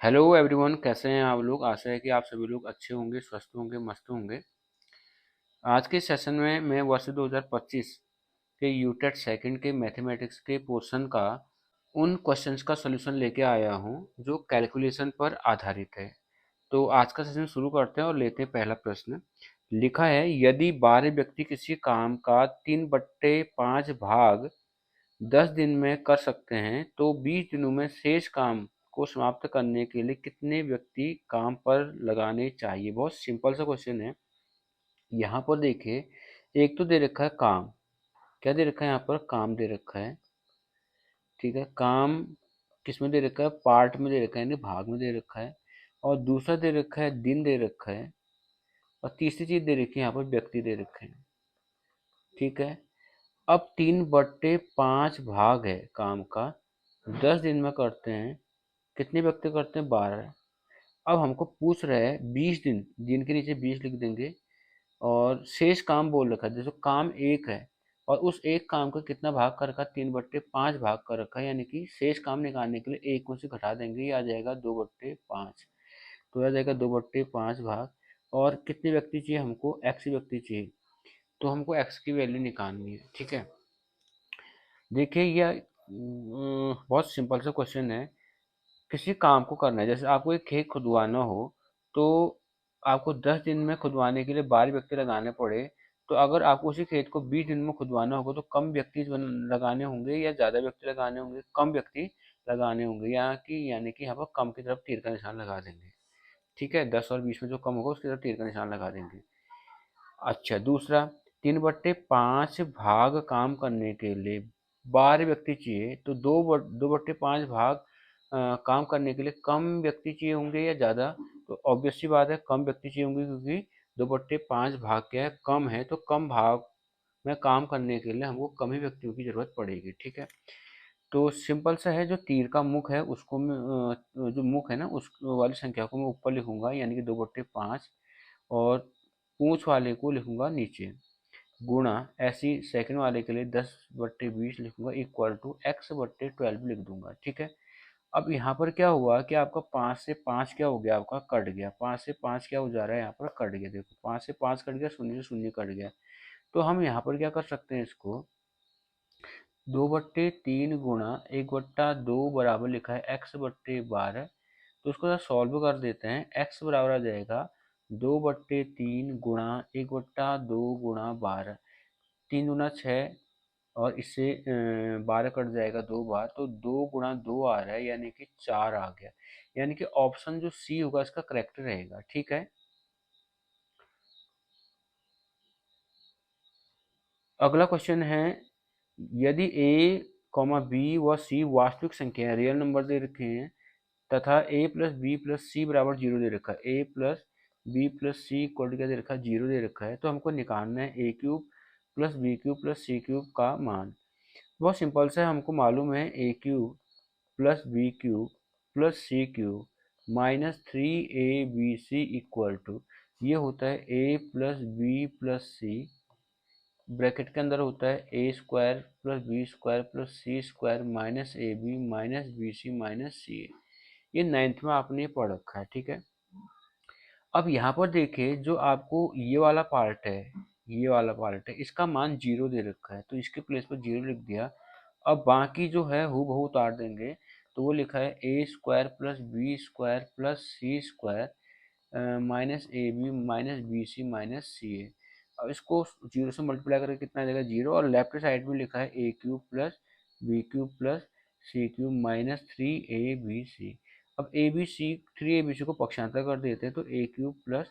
Hello everyone, कैसे हैं आप लोग। आशा है कि आप सभी लोग अच्छे होंगे, स्वस्थ होंगे, मस्त होंगे। आज के सेशन में मैं वर्ष 2025 के यूटेट सेकंड के मैथमेटिक्स के पोर्शन का उन क्वेश्चंस का सॉल्यूशन लेके आया हूं जो कैलकुलेशन पर आधारित है। तो आज का सेशन शुरू करते हैं और लेते हैं पहला प्रश्न। लिखा है, यदि 12 व्यक्ति किसी काम का 3/5 भाग 10 दिन में कर सकते हैं तो 20 दिनों में शेष काम को समाप्त करने के लिए कितने व्यक्ति काम पर लगाने चाहिए। बहुत सिंपल सा क्वेश्चन है। यहाँ पर देखिए, एक तो दे रखा है काम। क्या दे रखा है? यहाँ पर काम दे रखा है। ठीक है, काम किस में दे रखा है? पार्ट में दे रखा है, यानी भाग में दे रखा है। और दूसरा दे रखा है दिन दे रखा है। और तीसरी चीज दे रखी है, यहाँ पर व्यक्ति दे रखे हैं। ठीक है, अब 3/5 भाग है काम का, 10 दिन में करते हैं। कितने व्यक्ति करते हैं? 12। अब हमको पूछ रहा है 20 दिन, दिन के नीचे 20 लिख देंगे। और शेष काम बोल रखा है, जैसे काम एक है और उस एक काम का कितना भाग कर रखा है? 3/5 भाग कर रखा है, यानी कि शेष काम निकालने के लिए एक को से घटा देंगे, ये आ जाएगा 2/5। तो आ जाएगा 2/5 भाग। और कितने व्यक्ति चाहिए हमको? एक्स व्यक्ति चाहिए। तो हमको एक्स की वैल्यू निकालनी है। ठीक है, देखिए यह बहुत सिंपल सा क्वेश्चन है। किसी काम को करना है, जैसे आपको एक खेत खुदवाना हो तो आपको 10 दिन में खुदवाने के लिए 12 व्यक्ति लगाने पड़े। तो अगर आपको उसी खेत को 20 दिन में खुदवाना होगा तो कम व्यक्ति लगाने होंगे या ज़्यादा व्यक्ति लगाने होंगे? कम व्यक्ति लगाने होंगे। यानी कि यहाँ पर कम की तरफ तीर का निशान लगा देंगे। ठीक है, 10 और 20 में जो कम होगा उसकी तरफ तीर का निशान लगा देंगे। अच्छा, दूसरा, 3/5 भाग काम करने के लिए 12 व्यक्ति चाहिए, तो 2/5 भाग काम करने के लिए कम व्यक्ति चाहिए होंगे या ज़्यादा? तो ऑब्वियस सी बात है, कम व्यक्ति चाहिए होंगे, क्योंकि 2/5 भाग क्या है? कम है। तो कम भाग में काम करने के लिए हमको कम ही व्यक्तियों की जरूरत पड़ेगी। ठीक है, तो सिंपल सा है। जो तीर का मुख है उसको मैं जो मुख है ना, उस वाली संख्या को मैं ऊपर लिखूंगा, यानी कि 2/5। और पूंछ वाले को लिखूंगा नीचे, गुणा ऐसी सेकंड वाले के लिए 10/20 लिखूंगा, इक्वल टू x/12 लिख दूंगा। ठीक है, अब यहाँ पर क्या हुआ कि आपका 5 से 5 क्या हो गया? आपका कट गया। 5 से 5 क्या हो जा रहा है? यहाँ पर कट गया। देखो, 5 से 5 कट गया, शून्य से शून्य कट गया। तो हम यहाँ पर क्या कर सकते हैं? इसको 2/3 गुणा 1/2 बराबर लिखा है x/12। तो उसको सॉल्व कर देते हैं। x बराबर आ जाएगा 2/3 गुणा 1/2 गुणा 12। 3 दूना 6, और इससे 12 कट जाएगा 2 बार, तो 2 गुणा 2 आ रहा है, यानी कि 4 आ गया। यानी कि ऑप्शन जो सी होगा इसका करेक्ट रहेगा। ठीक है, अगला क्वेश्चन है, यदि ए बी व सी वास्तविक संख्या रियल नंबर दे रखे हैं तथा a plus b plus c बराबर 0 दे रखा है, a plus b plus c equal to क्या दे रखा है? 0 दे रखा है। तो हमको निकालना है a cube plus b cube plus c cube का मान। बहुत सिंपल सा है, हमको मालूम है a cube plus b cube plus c cube -3ab equal to, ये होता है a plus b plus c, bracket के अंदर होता है a square plus b square plus c square minus a b minus b c minus c a. ये 9th में आपने पढ़ रखा है। ठीक है, अब यहाँ पर देखिए, जो आपको ये वाला पार्ट है, ये वाला पार्ट है, इसका मान 0 दे रखा है, तो इसके प्लेस पर 0 लिख दिया। अब बाकी जो है हूबहू उतार देंगे। तो वो लिखा है a square plus b square plus c square minus a b minus b c minus c a. अब इसको 0 से मल्टीप्लाई करके कितना आ जाएगा? 0। और लेफ्ट साइड में लिखा है a cube plus b cube plus c cube -3ab। अब ए बी सी 3abc को पक्षांतर कर देते हैं, तो a cube plus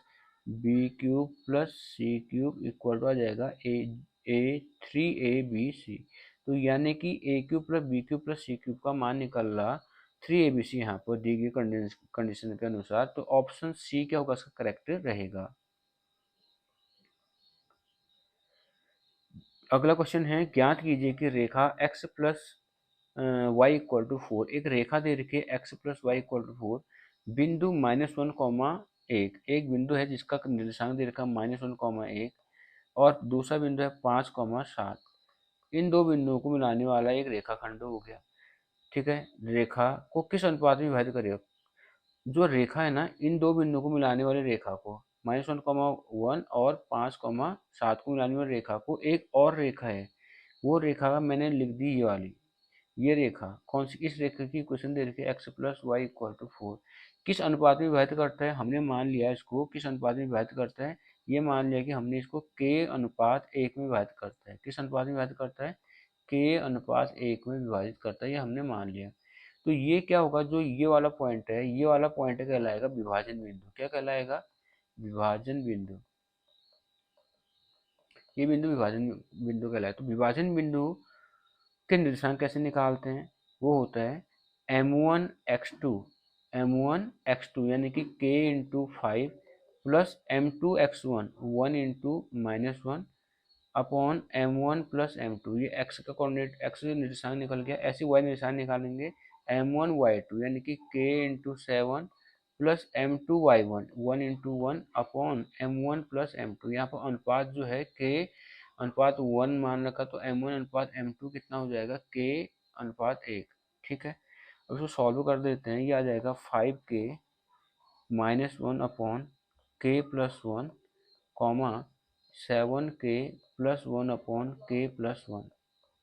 b cube plus c cube equal to आ जाएगा ए 3abc। तो यानी कि a cube plus b cube plus c cube का मान निकल रहा 3abc यहाँ पर दी गई कंडीशन के अनुसार। तो ऑप्शन सी क्या होगा? इसका करेक्ट रहेगा। अगला क्वेश्चन है, ज्ञात कीजिए कि रेखा x plus Y equal to 4, एक रेखा दे रखी है x plus Y equal to 4, बिंदु -1, एक बिंदु है जिसका निर्देशांक दे रखा है -1, और दूसरा बिंदु है 5, 7। इन दो बिंदुओं को मिलाने वाला एक रेखाखंड हो गया। ठीक है, रेखा को किस अनुपात में विभाजित करेगा? जो रेखा है ना, इन दो बिंदुओं को मिलाने वाली रेखा को, -1, 1 और 5, 7 को मिलाने वाली रेखा को एक और रेखा है, वो रेखा का मैंने लिख दी ये वाली। ये रेखा कौन सी, इस रेखा की इक्वेशन दे रखी है x+y = 4। किस अनुपात में विभाजित करता है, हमने मान लिया इसको किस अनुपात में विभाजित करता है, ये मान लिया कि हमने इसको k/1 में विभाजित करता है। किस अनुपात में विभाजित करता है, k/1 में विभाजित करता है, ये हमने मान लिया। तो ये क्या होगा, जो ये वाला पॉइंट है, ये वाला पॉइंट कहलाएगा विभाजन बिंदु। क्या कहलाएगा, विभाजन बिंदु। ये बिंदु विभाजन बिंदु कहलाएगा। तो विभाजन बिंदु के निर्देशांक कैसे निकालते हैं, वो होता है m1 x2, m1 x2 यानी कि k into 5 plus m2 x1, 1 into -1 upon m1 plus m2। ये x का कोऑर्डिनेट, x का निर्देशांक निकल गया। ऐसे y निर्देशांक निकालेंगे m1y2 यानी कि k into 7 plus m2y1, 1 into 1 upon m1 plus m2। यहाँ पर अनुपात जो है k अनुपात 1 मान रखा, तो m1 अनुपात m2 कितना हो जाएगा, k/1। ठीक है, अब इसको सॉल्व कर देते हैं। ये आ जाएगा 5k-1 upon k+1 comma 7k+1 upon k+1।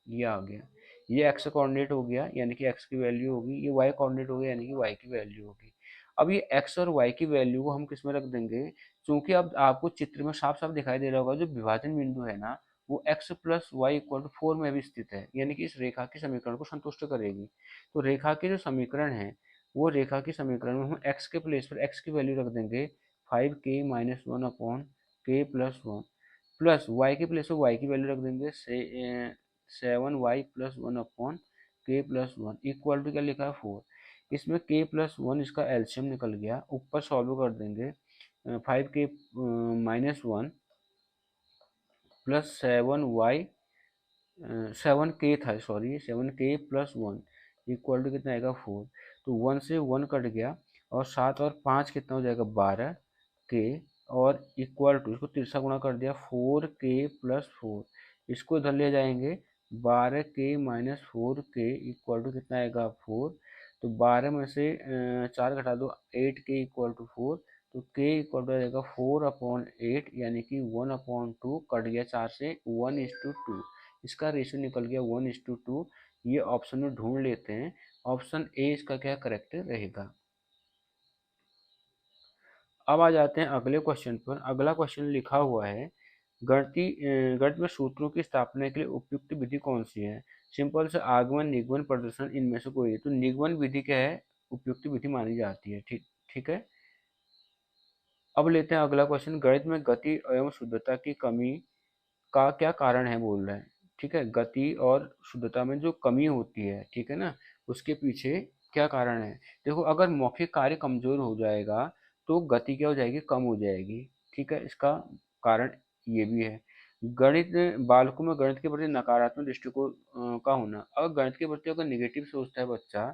ये आ गया। ये x कोऑर्डिनेट हो गया यानी कि x की वैल्यू होगी, ये y कोऑर्डिनेट हो गया यानी कि y की वैल्यू होगी। अब ये x और y की वैल्यू को हम किस में रख देंगे, क्योंकि अब आपको चित्र में साफ साफ दिखाई दे रहा होगा, जो विभाजन बिंदु है ना, वो x+y = 4 में भी स्थित है, यानी कि इस रेखा के समीकरण को संतुष्ट करेगी। तो रेखा के जो समीकरण है, वो रेखा के समीकरण में हम x के प्लेस पर x की वैल्यू रख देंगे 5k-1 upon k+1 plus y के प्लेस पर y की वैल्यू रख देंगे 7y+1 upon k+1 equal to क्या लिखा है 4। इसमें k+1 इसका एलसीएम निकल गया, ऊपर सॉल्व कर देंगे 5k-1 प्लस 7k था, सॉरी 7k+1 इक्वल टू कितना आएगा 4। तो 1 से 1 कट गया और 7 और 5 कितना हो जाएगा 12k और इक्वल टू, इसको तिरछा गुणा कर दिया 4k+4। इसको इधर ले जाएंगे 12k-4k इक्वल टू कितना आएगा 4। तो 12 में से 4 घटा दो 8k इक्वल टू 4। तो k इक्वल टू आएगा 4/8 यानी कि 1/2 कट गया 4 से 1:2। इसका रेशियो निकल गया 1:2। ये ऑप्शन में ढूंढ लेते हैं, ऑप्शन ए इसका क्या करेक्ट रहेगा। अब आ जाते हैं अगले क्वेश्चन पर। अगला क्वेश्चन लिखा हुआ है, गणित में सूत्रों की स्थापना के लिए उपयुक्त विधि कौन सी है। सिंपल से आगमन, निगमन, प्रदर्शन, इनमें से कोई है। तो निगमन विधि क्या है, उपयुक्त विधि मानी जाती है। ठीक ठीक है। अब लेते हैं अगला क्वेश्चन, गणित में गति एवं शुद्धता की कमी का क्या कारण है बोल रहे हैं। ठीक है, गति और शुद्धता में जो कमी होती है, ठीक है ना, उसके पीछे क्या कारण है। देखो, अगर मौखिक कार्य कमजोर हो जाएगा तो गति क्या हो जाएगी, कम हो जाएगी। ठीक है, इसका कारण ये भी है। गणित बालकों में गणित के प्रति नकारात्मक दृष्टिकोण का होना। अगर गणित के प्रति अगर निगेटिव सोचता है बच्चा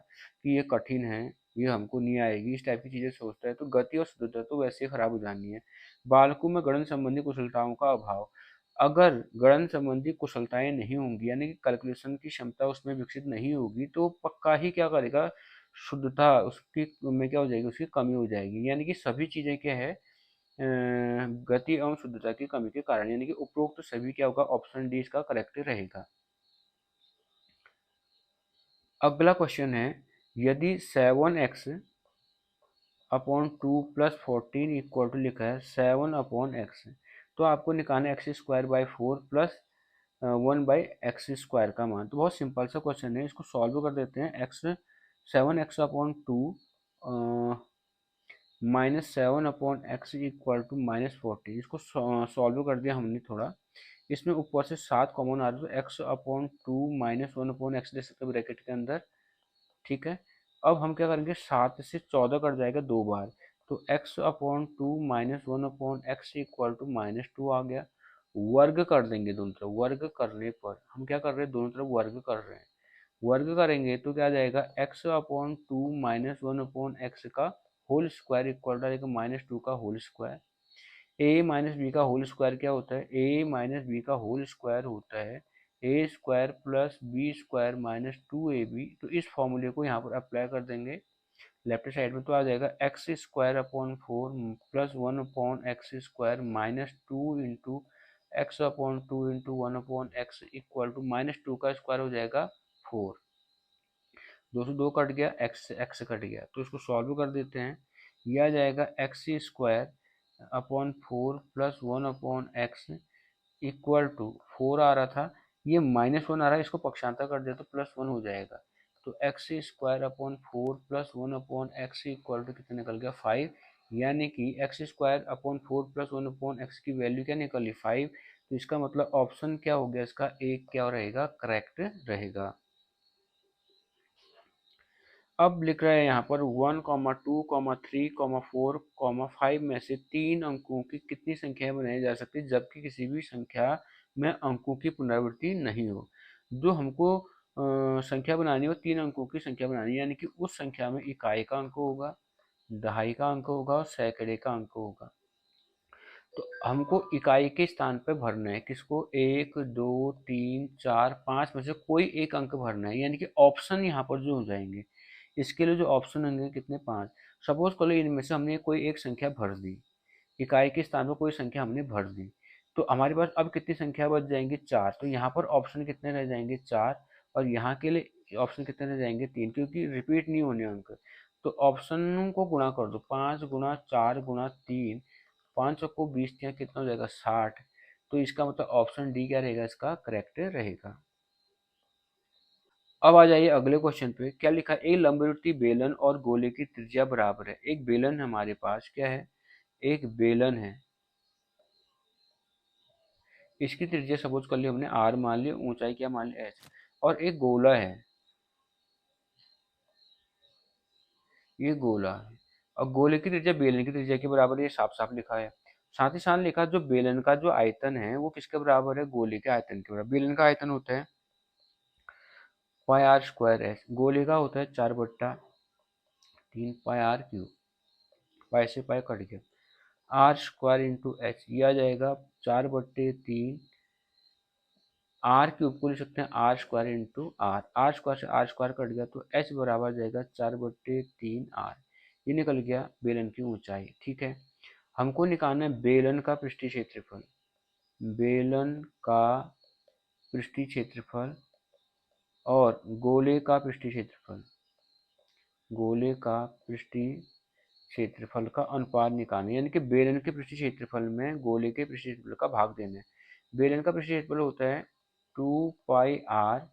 कि ये कठिन है, ये हमको नहीं आएगी, इस टाइप की चीजें सोचता है, तो गति और शुद्धता तो वैसे ही खराब हो जानी है। बालकों में गणित संबंधी कुशलताओं का अभाव। अगर गणन संबंधी कुशलताएं नहीं होंगी, यानी कि कैलकुलेशन की क्षमता उसमें विकसित नहीं होगी, तो पक्का ही क्या करेगा, शुद्धता उसकी में क्या हो जाएगी, उसकी कमी हो जाएगी। यानी कि सभी चीजें क्या है, गति एवं शुद्धता की कमी के कारण, यानी कि उपरोक्त सभी क्या होगा, ऑप्शन डी इसका करेक्ट रहेगा। अगला क्वेश्चन है, यदि 7x/2 + 14 इक्वल टू लिखा है 7/x, तो आपको निकालना है x²/4 प्लस 1/x² का मान। तो बहुत सिंपल सा क्वेश्चन है, इसको सॉल्व कर देते हैं। 7x/2 -7/x equal to -14। इसको सॉल्व कर दिया हमने थोड़ा। इसमें ऊपर से 7 कॉमन आ रहा है, तो x/2 -1/x ले सकते हैं ब्रैकेट के अंदर। ठीक है, अब हम क्या करेंगे, 7 से 14 कट जाएगा 2 बार, तो x/2 -1/x इक्वल टू -2 आ गया। वर्ग कर देंगे दोनों तरफ, वर्ग करने पर हम क्या कर रहे हैं, दोनों तरफ वर्ग कर रहे हैं। वर्ग करेंगे तो क्या आ जाएगा, x/2 -1/x का होल स्क्वायर इक्वल टू आएगा -2 का whole square. a minus B का होल स्क्वायर क्या होता है, a माइनस बी का होल स्क्वायर होता है a² + b² -2ab। तो इस फॉर्मूले को यहाँ पर अप्लाई कर देंगे, लेफ्ट साइड में, तो आ जाएगा X square upon 4 plus 1 upon X square minus 2 into X upon 2 into 1 upon X equal to -2 का स्क्वायर हो जाएगा 4। 2 से 2 कट गया, एक्स से एक्स कट गया, तो इसको सॉल्व कर देते हैं। यह आ जाएगा X square upon 4 plus 1 upon X equal to 4 आ रहा था, ये -1 आ रहा है, इसको पक्षांतर कर दे तो +1 हो जाएगा। तो X square upon 4 plus 1 upon X equal to कितना निकल गया 5, यानी कि X square upon 4 plus 1 upon X की वैल्यू क्या निकली 5। तो इसका मतलब ऑप्शन क्या हो गया, इसका एक क्या रहेगा, करेक्ट रहेगा। अब लिख रहे हैं यहाँ पर 1, 2, 3, 4, 5 में से 3 अंकों की कितनी संख्याएं बनाई जा सकती है जबकि किसी भी संख्या में अंकों की पुनरावृत्ति नहीं हो। जो हमको संख्या बनानी हो, 3 अंकों की संख्या बनानी है, यानी कि उस संख्या में इकाई का अंक होगा, दहाई का अंक होगा और सैकड़े का अंक होगा। तो हमको इकाई के स्थान पे भरना है किसको, 1, 2, 3, 4, 5 में से कोई एक अंक भरना है, यानी कि ऑप्शन यहाँ पर जो हो जाएंगे। इसके लिए जो ऑप्शन होंगे कितने, 5। सपोज कर लो इनमें से हमने कोई एक संख्या भर दी, इकाई के स्थान पर कोई संख्या हमने भर दी, तो हमारे पास अब कितनी संख्या बच जाएंगी, 4। तो यहाँ पर ऑप्शन कितने रह जाएंगे, 4, और यहाँ के लिए ऑप्शन कितने रह जाएंगे, 3, क्योंकि रिपीट नहीं होने अंक। तो ऑप्शन को गुणा कर दो, 5 गुणा 4 गुणा 3, 5 को 20 दिया कितना हो जाएगा 60। तो इसका मतलब ऑप्शन डी क्या रहेगा, इसका करेक्ट रहेगा। अब आ जाइए अगले क्वेश्चन पे, क्या लिखा है, एक लंबवृत्तीय बेलन और गोले की त्रिज्या बराबर है। एक बेलन हमारे पास क्या है, एक बेलन है, इसकी त्रिज्या सपोज कर लिया हमने r मान लिया, ऊंचाई क्या मान लिया h, और एक गोला है, ये गोला है, और गोले की त्रिज्या बेलन की त्रिज्या के बराबर है, ये साफ साफ लिखा है। साथ ही साथ लिखा जो बेलन का जो आयतन है वो किसके बराबर है, गोले के आयतन के बराबर। बेलन का आयतन होता है पाई आर स्क्वायर एच, गोले का होता है 4/3 पाई आर क्यूब, पाई से पाई कट गया, आर स्क्वायर इंटू एच, ये आ जाएगा 4/3, आर क्यूब को लिख सकते हैं R square into R, R square से आर स्क्वायर कट गया तो एच बराबर आ जाएगा 4/3 आर। ये निकल गया बेलन की ऊंचाई। ठीक है, हमको निकालना है बेलन का पृष्ठीय क्षेत्रफल, बेलन का पृष्ठीय क्षेत्रफल और गोले का पृष्ठीय क्षेत्रफल, गोले का पृष्ठीय क्षेत्रफल का अनुपात निकालना है, यानी कि बेलन के पृष्ठीय क्षेत्रफल में गोले के पृष्ठीय क्षेत्रफल का भाग देना है। बेलन का पृष्ठीय क्षेत्रफल होता है 2 पाई आर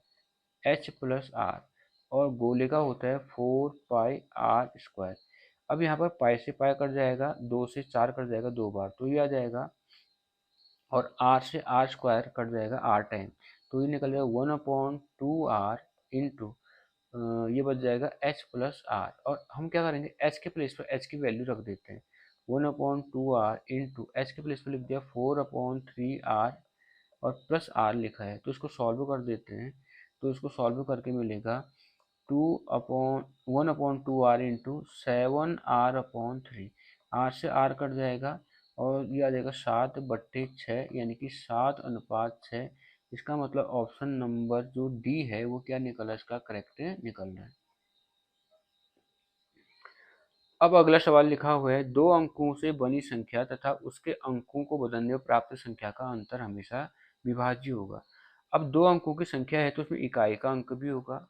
एच प्लस आर, और गोले का होता है 4 पाई आर स्क्वायर। अब यहाँ पर पाई से पाई कट जाएगा, 2 से 4 कट जाएगा 2 बार, तो ये आ जाएगा, और आर से आर स्क्वायर कट जाएगा आर टाइम, तो ये निकल जाएगा 1/2r इंटू, ये बच जाएगा एच प्लस आर, और हम क्या करेंगे एच के प्लेस पर एच की वैल्यू रख देते हैं, 1/2r इंटू एच के प्लेस पर लिख दिया 4/3r, और प्लस आर लिखा है, तो इसको सॉल्व कर देते हैं। तो इसको सॉल्व करके मिलेगा 1/2r इंटू 7r/3, आर से आर कट जाएगा, और ये आ जाएगा 7/6, यानी कि 7:6। इसका मतलब ऑप्शन नंबर जो डी है वो क्या निकला, इसका करेक्ट निकल रहा है। अब अगला सवाल लिखा हुआ है, दो अंकों से बनी संख्या तथा उसके अंकों को बदलने पर प्राप्त संख्या का अंतर हमेशा विभाज्य होगा। अब दो अंकों की संख्या है तो उसमें इकाई का अंक भी होगा,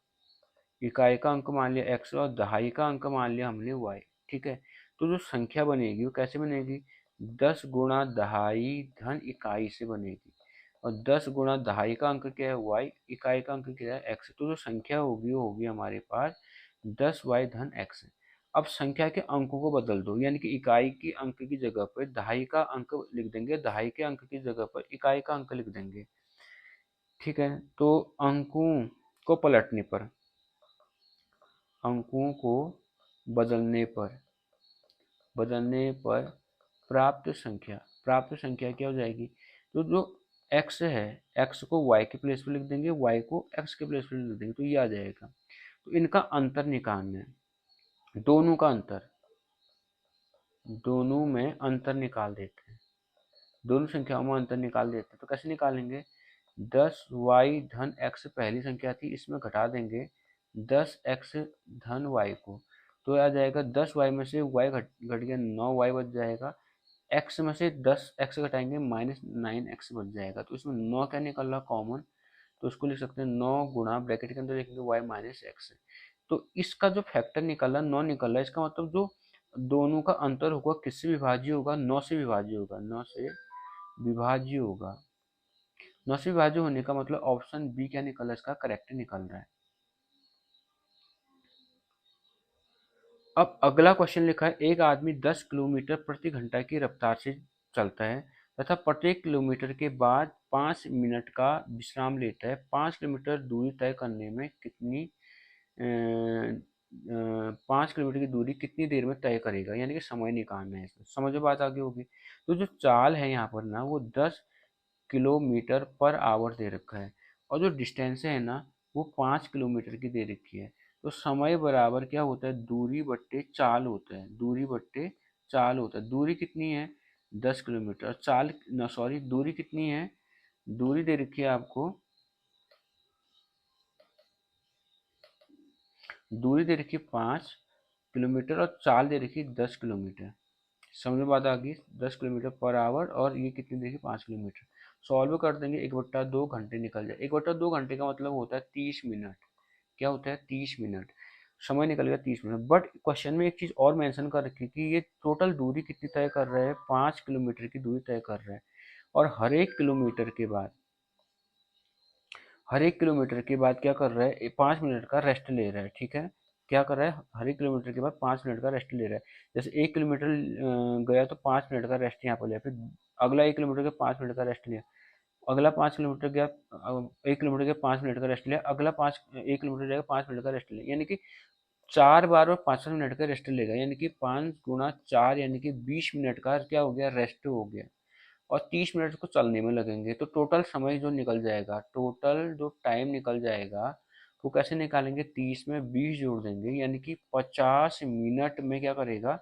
इकाई का अंक मान लिया x और दहाई का अंक मान लिया हमने y। ठीक है, तो जो संख्या बनेगी वो कैसे बनेगी, 10 गुणा दहाई धन इकाई से बनेगी, और 10 गुणा दहाई का अंक क्या है y, इकाई का अंक क्या है x, तो जो संख्या होगी वो होगी हमारे पास 10y धन x। अब संख्या के अंकों को बदल दो, यानी कि इकाई की अंक की जगह पर दहाई का अंक लिख देंगे, दहाई के अंक की जगह पर इकाई का अंक लिख देंगे। ठीक है, तो अंकों को पलटने पर, अंकों को बदलने पर प्राप्त संख्या क्या हो जाएगी, तो जो x है, x को y के प्लेस पर लिख देंगे, y को x के प्लेस पर लिख देंगे, तो ये आ जाएगा। तो इनका अंतर निकालना है, दोनों का अंतर, दोनों में अंतर निकाल देते हैं, दोनों संख्याओं में अंतर निकाल देते हैं। तो कैसे निकालेंगे, 10y धन x पहली संख्या थी, इसमें घटा देंगे 10x धन y को, तो आ जाएगा 10y में से y घट घट गया 9y बच जाएगा। x में से 10x घटाएंगे -9x बच जाएगा। तो इसमें 9 क्या निकल रहा कॉमन, तो उसको लिख सकते हैं 9 गुणा ब्रैकेट के अंदर लिखेंगे y माइनस एक्स। तो इसका जो फैक्टर निकल रहा 9 निकल रहा है, इसका मतलब जो दोनों का अंतर होगा किससे विभाज्य होगा, 9 से विभाज्य होगा, 9 से विभाज्य होगा। 9 से विभाज्य होने का मतलब ऑप्शन बी क्या निकल रहा है, इसका करेक्ट निकल रहा है। अब अगला क्वेश्चन लिखा है, एक आदमी 10 किलोमीटर प्रति घंटा की रफ्तार से चलता है तथा प्रत्येक किलोमीटर के बाद 5 मिनट का विश्राम लेता है। 5 किलोमीटर दूरी तय करने में कितनी 5 किलोमीटर की दूरी कितनी देर में तय करेगा, यानी कि समय निकालना है इसमें। समझो बात आगे होगी। तो जो चाल है यहाँ पर ना वो 10 किलोमीटर पर आवर दे रखा है और जो डिस्टेंस है ना वो 5 किलोमीटर की दे रखी है। तो समय बराबर क्या होता है, दूरी बट्टे चाल होता है, दूरी बट्टे चाल होता है। दूरी कितनी है 10 किलोमीटर, चाल न सॉरी दूरी कितनी है, दूरी दे रखी है आपको, दूरी दे रखी है 5 किलोमीटर और चाल दे रखी है 10 किलोमीटर। समझ में बात आ गई, 10 किलोमीटर पर आवर और ये कितनी देखिए 5 किलोमीटर। सॉल्व कर देंगे, 1/2 घंटे निकल जाए। 1/2 घंटे का मतलब होता है 30 मिनट। क्या होता है 30 मिनट, समय निकल गया 30 मिनट। बट क्वेश्चन में एक चीज और मेंशन कर रखी है कि ये टोटल दूरी कितनी तय कर रहा है, 5 किलोमीटर की दूरी तय कर रहा है और हर एक किलोमीटर के बाद क्या कर रहा है 5 मिनट का रेस्ट ले रहा है। ठीक है, क्या कर रहा है हर एक किलोमीटर के बाद 5 मिनट का रेस्ट ले रहा है। जैसे 1 किलोमीटर गया तो 5 मिनट का रेस्ट यहाँ पर लिया, फिर अगला 1 किलोमीटर का 5 मिनट का रेस्ट लिया, अगला 5 किलोमीटर गया 1 किलोमीटर के 5 मिनट का रेस्ट लिया, अगला 1 किलोमीटर जाएगा 5 मिनट का रेस्ट लिया, यानी कि 4 बार और 5 मिनट का रेस्ट लेगा, यानी कि 5 × 4 यानी कि 20 मिनट का क्या हो गया रेस्ट हो गया और 30 मिनट को चलने में लगेंगे। तो टोटल समय जो निकल जाएगा, टोटल जो टाइम निकल जाएगा वो कैसे निकालेंगे, 30 में 20 जोड़ देंगे यानी कि 50 मिनट में क्या करेगा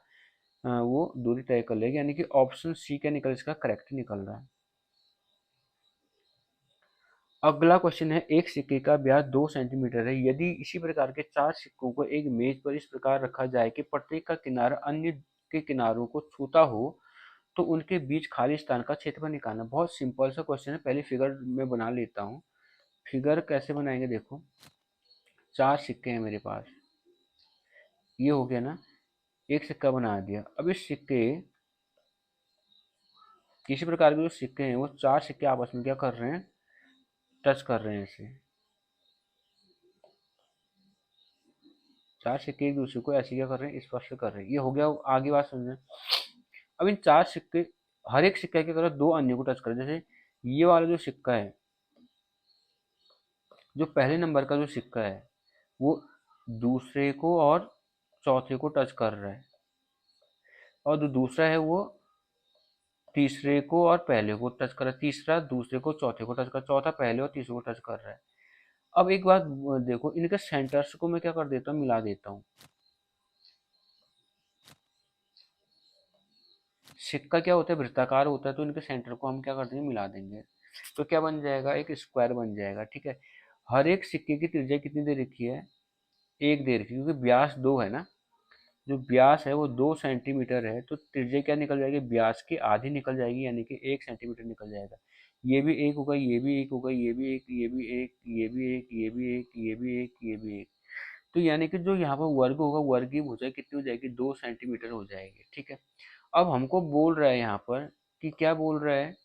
वो दूरी तय कर लेगा, यानी कि ऑप्शन सी क्या निकल इसका करेक्ट निकल रहा है। अगला क्वेश्चन है, एक सिक्के का व्यास 2 सेंटीमीटर है। यदि इसी प्रकार के 4 सिक्कों को एक मेज पर इस प्रकार रखा जाए कि प्रत्येक का किनारा अन्य के किनारों को छूता हो तो उनके बीच खाली स्थान का क्षेत्रफल निकालना। बहुत सिंपल सा क्वेश्चन है, पहले फिगर में बना लेता हूँ। फिगर कैसे बनाएंगे, देखो 4 सिक्के हैं मेरे पास, ये हो गया ना, एक सिक्का बना दिया। अब इस सिक्के किसी प्रकार के जो सिक्के हैं वो 4 सिक्के आपस में क्या कर रहे हैं, टच कर रहे हैं इसे। 4 सिक्के एक दूसरे को ऐसे क्या कर रहे हैं, स्पर्श कर रहे हैं। ये हो गया, आगे बात समझे। अब इन 4 सिक्के हर एक सिक्के की तरह दो अन्य को टच कर, जैसे ये वाला जो सिक्का है, जो पहले नंबर का जो सिक्का है वो दूसरे को और चौथे को टच कर रहा है और जो दूसरा है वो तीसरे को और पहले को टच कर रहा है, तीसरा दूसरे को चौथे को टच कर, चौथा पहले और तीसरे को टच कर रहा है। अब एक बात देखो, इनके सेंटर्स को मैं क्या कर देता हूँ, मिला देता हूँ। सिक्का क्या होता है, वृत्ताकार होता है, तो इनके सेंटर को हम क्या कर देंगे, मिला देंगे। तो क्या बन जाएगा, एक स्क्वायर बन जाएगा। ठीक है, हर एक सिक्के की त्रिज्या कितनी दे रखी है, 1 दे रखी है, क्योंकि व्यास 2 है ना, जो व्यास है वो 2 सेंटीमीटर है, तो त्रिज्या क्या निकल जाएगी, व्यास की आधी निकल जाएगी, यानी कि 1 सेंटीमीटर निकल जाएगा। ये भी एक होगा, ये भी एक होगा, ये भी एक, ये भी एक, ये भी एक, ये भी एक, ये भी एक, ये भी एक। तो यानी कि जो यहाँ पर वर्ग होगा, वर्ग की भुजा कितनी हो जाएगी, 2 सेंटीमीटर हो जाएगी। ठीक है, अब हमको बोल रहा है यहाँ पर कि क्या बोल रहा है,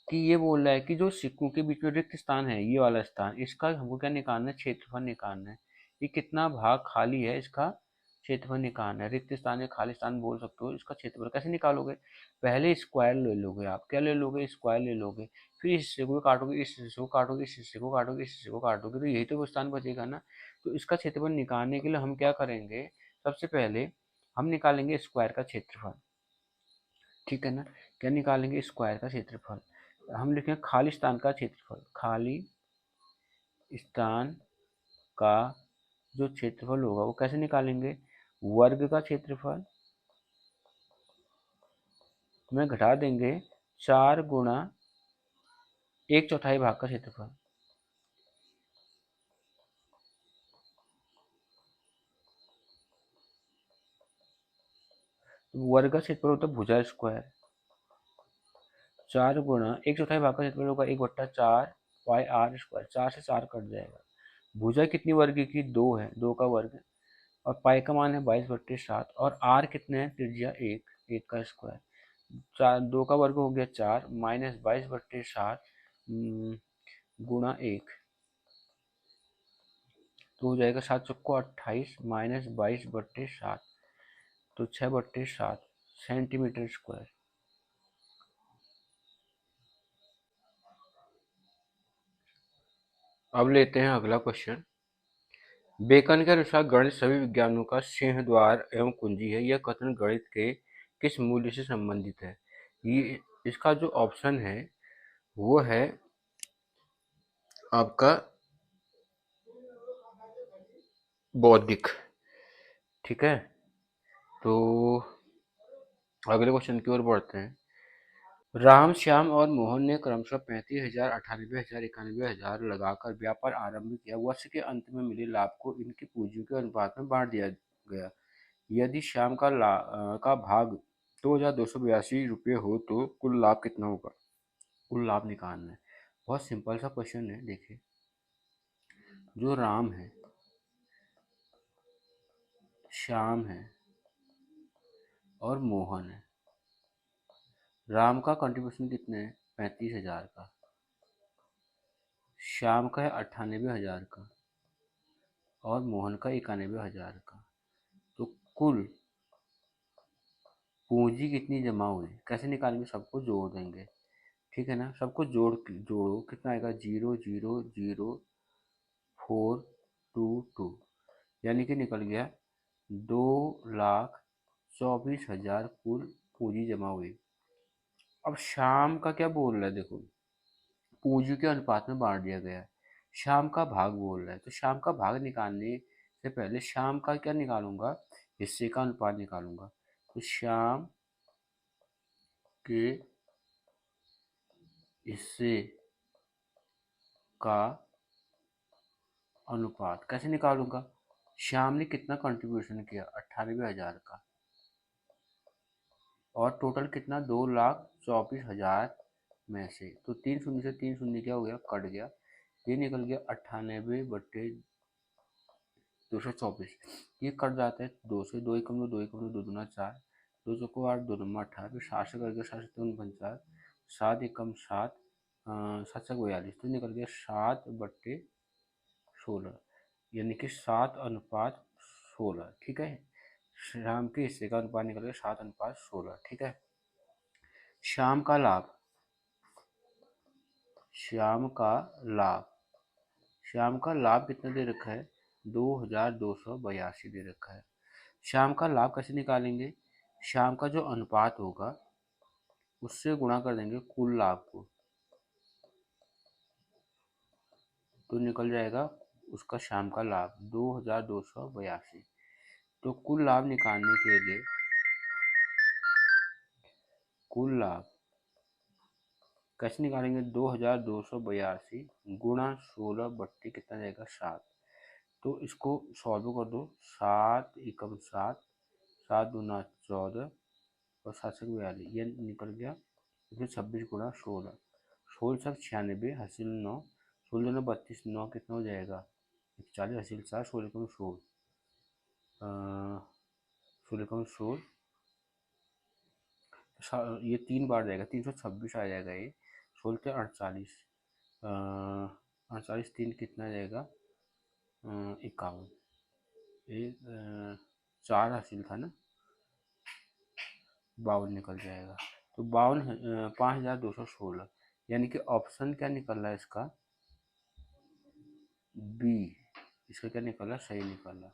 कि ये बोल रहा है कि जो सिक्कों के बीच में रिक्त स्थान है, ये वाला स्थान, इसका हमको क्या निकालना है, क्षेत्रफल निकालना है। ये कितना भाग खाली है, इसका क्षेत्रफल निकालना है। रिक्त स्थान या खाली स्थान बोल सकते हो, इसका क्षेत्रफल कैसे निकालोगे, पहले स्क्वायर ले लोगे आप, क्या ले लोगे, स्क्वायर ले लोगे, फिर इस हिस्से को काटोगे, इस हिस्से को काटोगे, इस हिस्से को काटोगे, इस हिस्से को काटोगे, तो यही तो स्थान बचेगा ना। तो इसका क्षेत्रफल निकालने के लिए हम क्या करेंगे, सबसे पहले हम निकालेंगे स्क्वायर का क्षेत्रफल। ठीक है ना, क्या निकालेंगे, स्क्वायर का क्षेत्रफल। हम लिखेंगे खाली स्थान का क्षेत्रफल, खाली स्थान का जो क्षेत्रफल होगा वो कैसे निकालेंगे, वर्ग का क्षेत्रफल में घटा देंगे 4 × 1/4 भाग का क्षेत्रफल। वर्ग का क्षेत्रफल होता है भुजा स्क्वायर। 4 गुणा 1/4 भाग का क्षेत्रफल होगा 1/4 पाई आर स्क्वायर। 4 से 4 कट जाएगा। भुजा कितनी वर्ग की? 2 है, 2 का वर्ग। और पाई का मान है 22/7 और आर कितने हैं? त्रिज्या 1, 1 का स्क्वायर। 4, 2 का वर्ग हो गया 4 माइनस 22/7 गुणा 1, तो हो जाएगा 7 चौको 28 माइनस 22/7, तो 6/7 सेंटीमीटर स्क्वायर। अब लेते हैं अगला क्वेश्चन। बेकन के अनुसार गणित सभी विज्ञानों का सिंहद्वार एवं कुंजी है। यह कथन गणित के किस मूल्य से संबंधित है? ये इसका जो ऑप्शन है वो है आपका बौद्धिक। ठीक है, तो अगले क्वेश्चन की ओर बढ़ते हैं। राम, श्याम और मोहन ने क्रमशः 35,000, 98,000, 91,000 लगाकर व्यापार आरंभ किया। वर्ष के अंत में मिले लाभ को इनकी पूंजियों के अनुपात में बांट दिया गया। यदि श्याम का भाग 2,282 रुपये हो तो कुल लाभ कितना होगा? कुल लाभ निकालना है। बहुत सिंपल सा क्वेश्चन है। देखिए, जो राम है, श्याम है और मोहन है। राम का कंट्रीब्यूशन कितने है? 35,000 का। श्याम का है 98,000 का और मोहन का 91,000 का। तो कुल पूंजी कितनी जमा हुई? कैसे निकालेंगे? सबको जोड़ देंगे। ठीक है ना, सबको जोड़ो, कितना आएगा? 0,00422, यानी कि निकल गया 2,24,000 कुल पूंजी जमा हुई। अब शाम का क्या बोल रहा है? देखो, पूंजी के अनुपात में बांट दिया गया है। शाम का भाग बोल रहा है, तो शाम का भाग निकालने से पहले शाम का क्या निकालूंगा? हिस्से का अनुपात निकालूंगा। तो शाम के हिस्से का अनुपात कैसे निकालूंगा? श्याम ने कितना कंट्रीब्यूशन किया? 98,000 का। और टोटल कितना? 2,24,000 में से तो 3 शून्य से 3 शून्य क्या हो गया? कट गया। ये निकल गया 98/224। ये कट जाता है 2 से। 2 एकम 2, 2 एकम 2, 2 दूना 4, 2 चौको 8, 2 नंबर 18, फिर 7 से कर गया 7 से 49, 7 एकम 7, 7 से 42, तो निकल गया 7/16, यानी कि 7:16। ठीक है, शाम के हिस्से का अनुपात निकल गया 7:16। ठीक है। शाम का लाभ, शाम का लाभ, शाम का लाभ कितना दे रखा है? 2,282 दे रखा है। शाम का लाभ कैसे निकालेंगे? शाम का जो अनुपात होगा उससे गुणा कर देंगे कुल लाभ को, तो निकल जाएगा उसका शाम का लाभ 2,282। तो कुल लाभ निकालने के लिए कुल लाभ कैसे निकालेंगे? 2,282 गुणा 16/, कितना जाएगा? 7। तो इसको सॉल्व कर दो। 7 एकम 7, 7 दूना 14 और 7 से 42, ये निकल गया। इसमें 26 गुणा 16, 16 से 96 हासिल 9, 16 दूना 32, 9 कितना हो जाएगा? 41 हासिल 4, 16 कम 16, 16 कम 16, ये 3 बार जाएगा, 326 आ जाएगा। ये 16 से 48, 48 3 कितना जाएगा? 51। ये 4 हासिल था ना, 52 निकल जाएगा। तो 5,216, यानी कि ऑप्शन क्या निकल रहा है इसका? बी। इसका क्या निकला? सही निकला।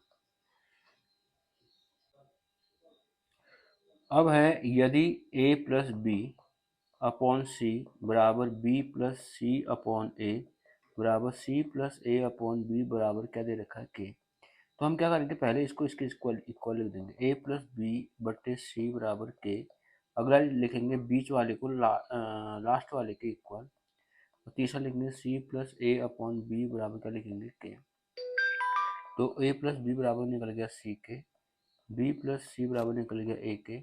अब है, यदि a प्लस बी अपॉन सी बराबर b प्लस सी अपॉन ए बराबर c प्लस ए अपॉन बी बराबर क्या दे रखा है? k। तो हम क्या करेंगे? पहले इसको इसके इक्वल लिख देंगे। a प्लस बी बटे सी बराबर k। अगला लिखेंगे बीच वाले को लास्ट वाले के इक्वल। और तीसरा लिखेंगे c प्लस ए अपॉन बी बराबर क्या लिखेंगे? k। तो a प्लस बी बराबर निकल गया c के, b प्लस सी बराबर निकल गया a के,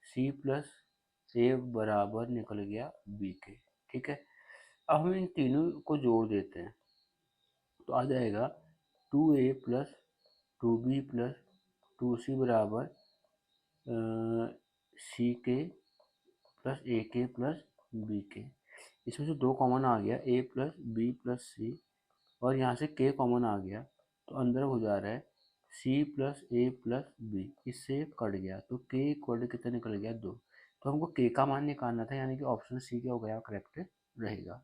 सी प्लस ए बराबर निकल गया बी के। ठीक है, अब हम इन तीनों को जोड़ देते हैं तो आ जाएगा 2a plus 2b plus 2c बराबर सी के प्लस ए के प्लस बी के। इसमें से दो कॉमन आ गया, a प्लस बी प्लस सी, और यहाँ से k कॉमन आ गया तो अंदर हो जा रहा है c प्लस ए प्लस बी, इससे कट गया तो k इक्वल कितना निकल गया 2। तो हमको k का मान निकालना था, यानी कि ऑप्शन सी क्या हो गया करेक्ट रहेगा।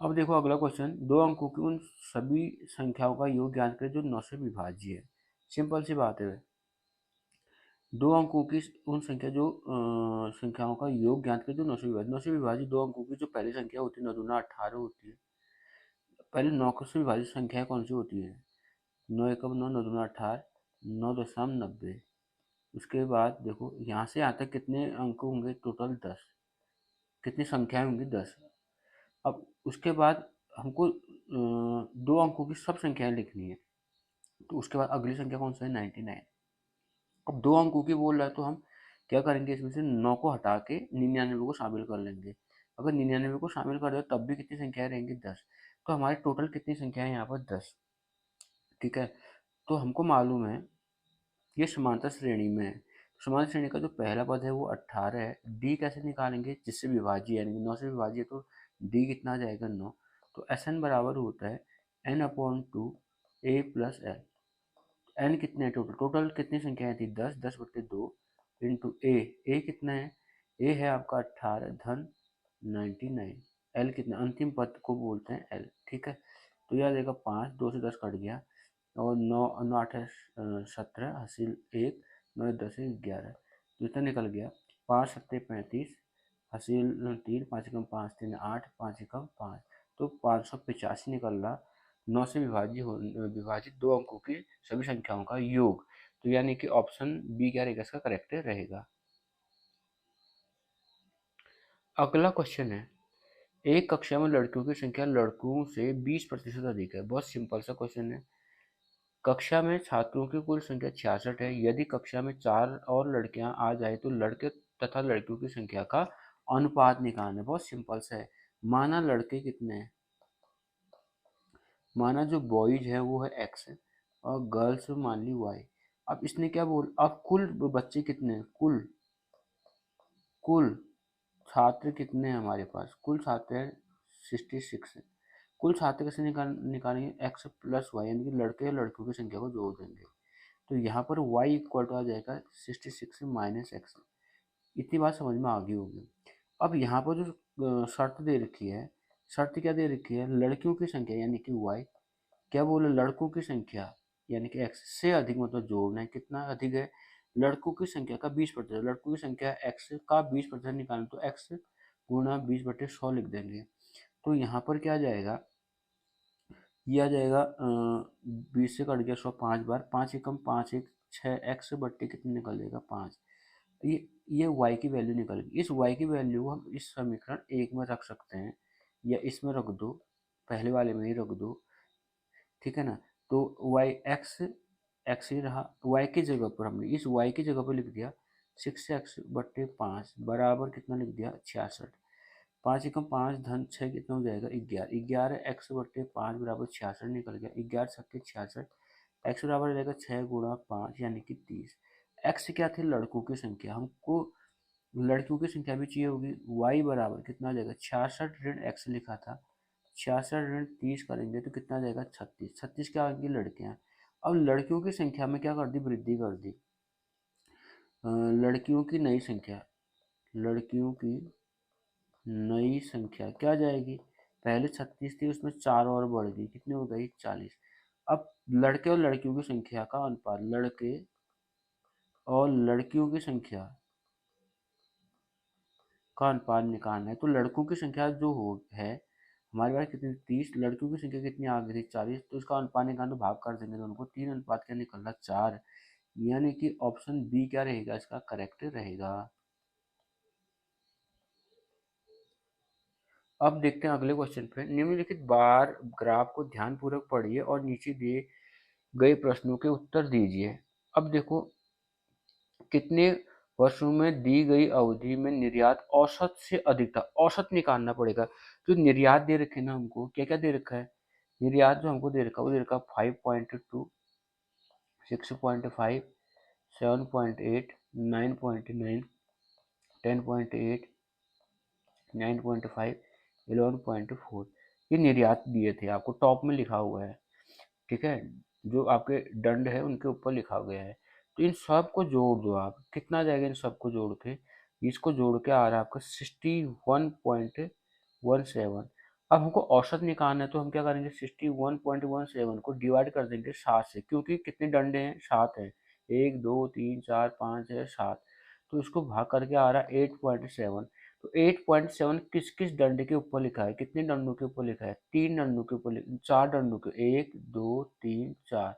अब देखो अगला क्वेश्चन, दो अंकों की उन सभी संख्याओं का योग ज्ञात करें जो 9 से विभाज्य है। सिंपल सी बात है, दो अंकों की उन संख्याओं का योग ज्ञात करें जो 9 से विभाज्य। 9 से विभाज्य दो अंकों की जो पहली संख्या होती है 9 दूना 18 होती है। पहले 9 से विभाजित संख्या कौन सी होती है? 9 एकम 9, 9 दूना 18, 9.90। उसके बाद देखो यहाँ से यहाँ तक कितने अंक होंगे टोटल? 10। कितनी संख्याएं होंगी? 10। अब उसके बाद हमको दो अंकों की सब संख्याएं लिखनी है, तो उसके बाद अगली संख्या कौन सा है? 99। अब दो अंकों की बोल रहा है तो हम क्या करेंगे, इसमें से 9 को हटा के 99 को शामिल कर लेंगे। अगर 99 को शामिल कर दो तब भी कितनी संख्याएं रहेंगी? 10। तो हमारे टोटल कितनी संख्याएं यहाँ पर? 10। ठीक है, तो हमको मालूम है ये समांतर श्रेणी में है। समांतर श्रेणी का जो पहला पद है वो 18 है। डी कैसे निकालेंगे? जिससे विभाज्य यानी कि 9 से विभाज्य, तो डी कितना आ जाएगा? 9। तो एस एन बराबर होता है n/2 a plus L. N कितने हैं टोटल? टोटल कितनी संख्याएं थी? 10। 10/2 इंटू ए। ए कितना है? ए है आपका 18 धन 99। एल कितना? अंतिम पद को बोलते हैं एल। ठीक है, तो यह आ जाएगा 5, 2 से 10 कट गया, और 9 9 8 17 हासिल 1, 9 10 11, तो इतना निकल गया 5 7 35 हासिल 3, 5 एकम 5 3 8, 5 एकम 5, तो 585 निकल रहा 9 से विभाजित दो अंकों की सभी संख्याओं का योग। तो यानी कि ऑप्शन बी क्या रहेगा इसका करेक्ट रहेगा। अगला क्वेश्चन है, एक कक्षा में लड़कियों की संख्या लड़कों से 20% अधिक है। बहुत सिंपल सा क्वेश्चन है। कक्षा में छात्रों की कुल संख्या 66 है। यदि कक्षा में 4 और लड़कियां आ जाए तो लड़के तथा लड़कियों की संख्या का अनुपात निकालना है। बहुत सिंपल सा है। माना लड़के कितने हैं? माना जो बॉयज है वो है x है, और गर्ल्स मान ली y। अब इसने क्या बोल, अब कुल बच्चे कितने हैं? कुल कुल छात्र कितने हैं हमारे पास? कुल छात्र है 66 है। कुल छात्र कैसे निकालेंगे? x प्लस वाई, यानी कि लड़के और लड़कियों की संख्या को जोड़ देंगे। तो यहाँ पर y इक्वल टू आ जाएगा 66 माइनस एक्स। इतनी बात समझ में आ गई होगी। अब यहाँ पर जो शर्त दे रखी है, शर्त क्या दे रखी है? लड़कियों की संख्या यानी कि y, क्या बोले? लड़कों की संख्या यानी कि x से अधिक, मतलब जोड़ना है। कितना अधिक है? लड़कों की संख्या का 20%। लड़कों की संख्या x का 20% निकालें तो x गुणा 20/100 लिख देंगे। तो यहाँ पर क्या आ जाएगा? ये आ जाएगा 20 से कट गया 100 5 बार, 5 एकम 5 एक 6, x बट्टे कितने निकल जाएगा? 5। ये y की वैल्यू निकलेगी। इस y की वैल्यू हम इस समीकरण 1 में रख सकते हैं, या इसमें रख दो, पहले वाले में ही रख दो। ठीक है ना, तो y x ही रहा। y की जगह पर हमने इस y की जगह पर लिख दिया 6x/5 बराबर कितना लिख दिया? 66। 5 एकम 5 धन 6 कितना हो जाएगा? 11। 11x/5 बराबर 66 निकल गया। 11 छक्के 66, x बराबर हो जाएगा 6 गुणा 5 यानी कि 30। x क्या थी? लड़कों की संख्या। हमको लड़कियों की संख्या भी चाहिए होगी। y बराबर कितना आ जाएगा? 66 ऋण x लिखा था, 66 ऋण 30 करेंगे तो कितना आ जाएगा? 36। 36 क्या आएंगी? लड़कियां। अब लड़कियों की संख्या में क्या कर दी? वृद्धि कर दी। लड़कियों की नई संख्या, लड़कियों की नई संख्या क्या जाएगी? पहले 36 थी, उसमें 4 और बढ़ गई, कितनी हो गई? 40। अब लड़के और लड़कियों की संख्या का अनुपात, लड़के और लड़कियों की संख्या का अनुपात निकालना है। तो लड़कों की संख्या जो हो है हमारे पास कितनी? 30। लड़कियों की संख्या कितनी आ गई थी? 40। तो इसका अनुपात निकालना, तो भाग कर देंगे दोनों को। 3 अनुपात क्या निकल रहा? 4। यानी कि ऑप्शन बी क्या रहेगा इसका करेक्ट रहेगा। अब देखते हैं अगले क्वेश्चन पे। निम्नलिखित बार ग्राफ को ध्यानपूर्वक पढ़िए और नीचे दिए गए प्रश्नों के उत्तर दीजिए। अब देखो कितने वर्षों में दी गई अवधि में निर्यात औसत से अधिक था। औसत निकालना पड़ेगा। जो निर्यात दे रखे ना हमको, क्या क्या दे रखा है, निर्यात जो हमको दे रखा है वो दे रखा है 5.2, 6.5, 7.8, 9.9, 10.8, 9.5, 11.4, ये निर्यात दिए थे आपको, टॉप में लिखा हुआ है। ठीक है, जो आपके दंड है उनके ऊपर लिखा गया है। तो इन सब को जोड़ दो आप, कितना जाएगा इन सबको जोड़ के, इसको जोड़ के आ रहा है आपका 61.17। अब हमको औसत निकालना है तो हम क्या करेंगे, 61.17 को डिवाइड कर देंगे 7 से, क्योंकि कितने डंडे हैं, 7 हैं, 1 2 3 4 5 6 7, तो इसको भाग करके आ रहा है 8.7। तो 8.7 किस किस दंड के ऊपर लिखा है, कितने दंडों के ऊपर लिखा है, 3 दंडों के ऊपर, 4 दंडों के, 1 2 3 4,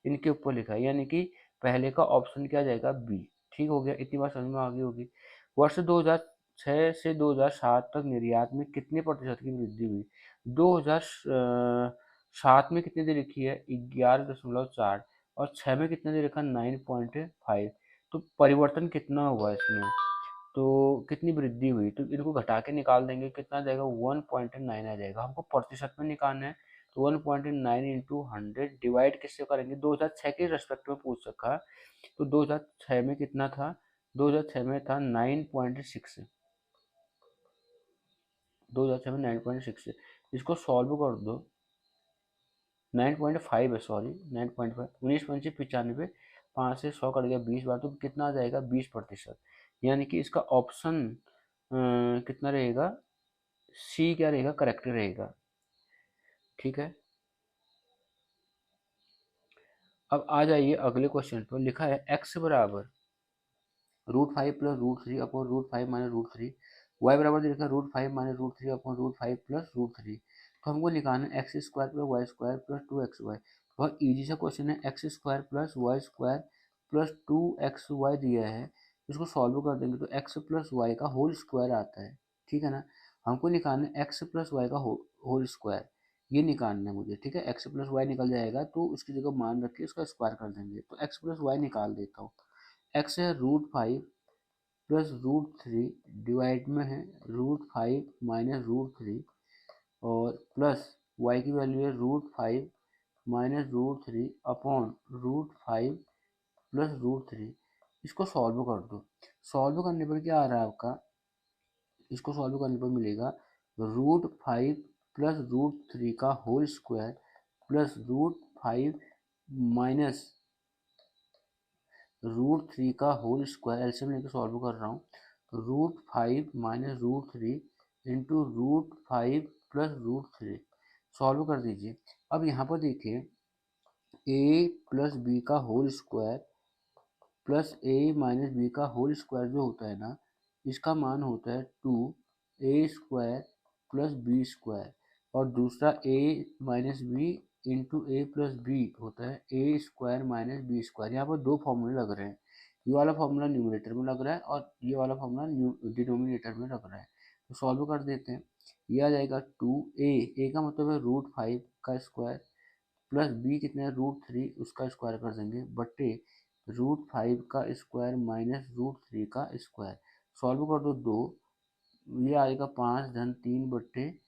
इनके ऊपर लिखा है, यानी कि पहले का ऑप्शन क्या जाएगा, बी। ठीक हो गया, इतनी बात समझ में आ गई होगी। वर्ष 2006 से 2007 तक निर्यात में कितने प्रतिशत की वृद्धि हुई। 2007 में कितने दे रखी है, 11.4, और 6 में कितने दे रखा, 9.5। तो परिवर्तन कितना हुआ इसमें, तो कितनी वृद्धि हुई, तो इनको घटा के निकाल देंगे, कितना जाएगा, 1.9 आ जाएगा। हमको प्रतिशत में निकालना है, तो 1.9 इंटू 100 डिवाइड किससे करेंगे, 2006 के रेस्पेक्ट में पूछ रखा है, तो 2006 में कितना था, 2006 में था 9.6, 2006 में 9.6, इसको सॉल्व कर दो, 9.5 है, सॉरी 9.5, 19 पंचे 95, 5 से 100 कट गया 20 बार, तो कितना आ जाएगा, 20%। यानी कि इसका ऑप्शन कितना रहेगा, सी क्या रहेगा, करेक्ट रहेगा। ठीक है, अब आ जाइए अगले क्वेश्चन पर, लिखा है x बराबर √5 प्लस √3 अपॉन √5 माइनस √3, वाई बराबर लिखा है √5 माइनस √3 अपॉन √5 प्लस √3। तो हमको निकालना है X square plus Y square plus 2xy। बहुत ईजी सा क्वेश्चन है, X square plus Y square plus 2xy दिया है, इसको सॉल्व कर देंगे तो x प्लस वाई का होल स्क्वायर आता है। ठीक है ना, हमको निकालना है एक्स प्लस वाई का होल स्क्वायर, ये निकालना है मुझे। ठीक है, एक्स प्लस वाई निकल जाएगा तो उसकी जगह मान रख के उसका स्क्वायर कर देंगे, तो एक्स प्लस वाई निकाल देता हूँ। एक्स है √5 प्लस √3, डिवाइड में है √5 माइनस √3, और प्लस वाई की वैल्यू है √5 माइनस √3 अपॉन √5 प्लस √3। इसको सॉल्व कर दो, सॉल्व करने पर क्या आ रहा है आपका, इसको सॉल्व करने पर मिलेगा √5 प्लस √3 का होल स्क्वायर प्लस √5 माइनस √3 का होल स्क्वायर, एलसीएम लेके सॉल्व कर रहा हूँ, √5 माइनस √3 इंटू √5 प्लस √3, सॉल्व कर दीजिए। अब यहाँ पर देखिए, a प्लस बी का whole square plus a minus B का होल स्क्वायर जो होता है ना, इसका मान होता है 2a² प्लस बी स्क्वायर, और दूसरा a minus B into A plus B होता है a² माइनस बी स्क्वायर। यहाँ पर दो फॉर्मूले लग रहे हैं, ये वाला फॉर्मूला न्यूमरेटर में लग रहा है और ये वाला फॉर्मूला डिनोमिनेटर में लग रहा है। तो सॉल्व कर देते हैं, ये आ जाएगा 2a का मतलब है √5 का स्क्वायर प्लस बी कितना है √3, उसका स्क्वायर कर देंगे, बट्टे √5 का स्क्वायर माइनस √3 का स्क्वायर, सॉल्व कर दो दो, ये आएगा 5 धन 3 बट्टे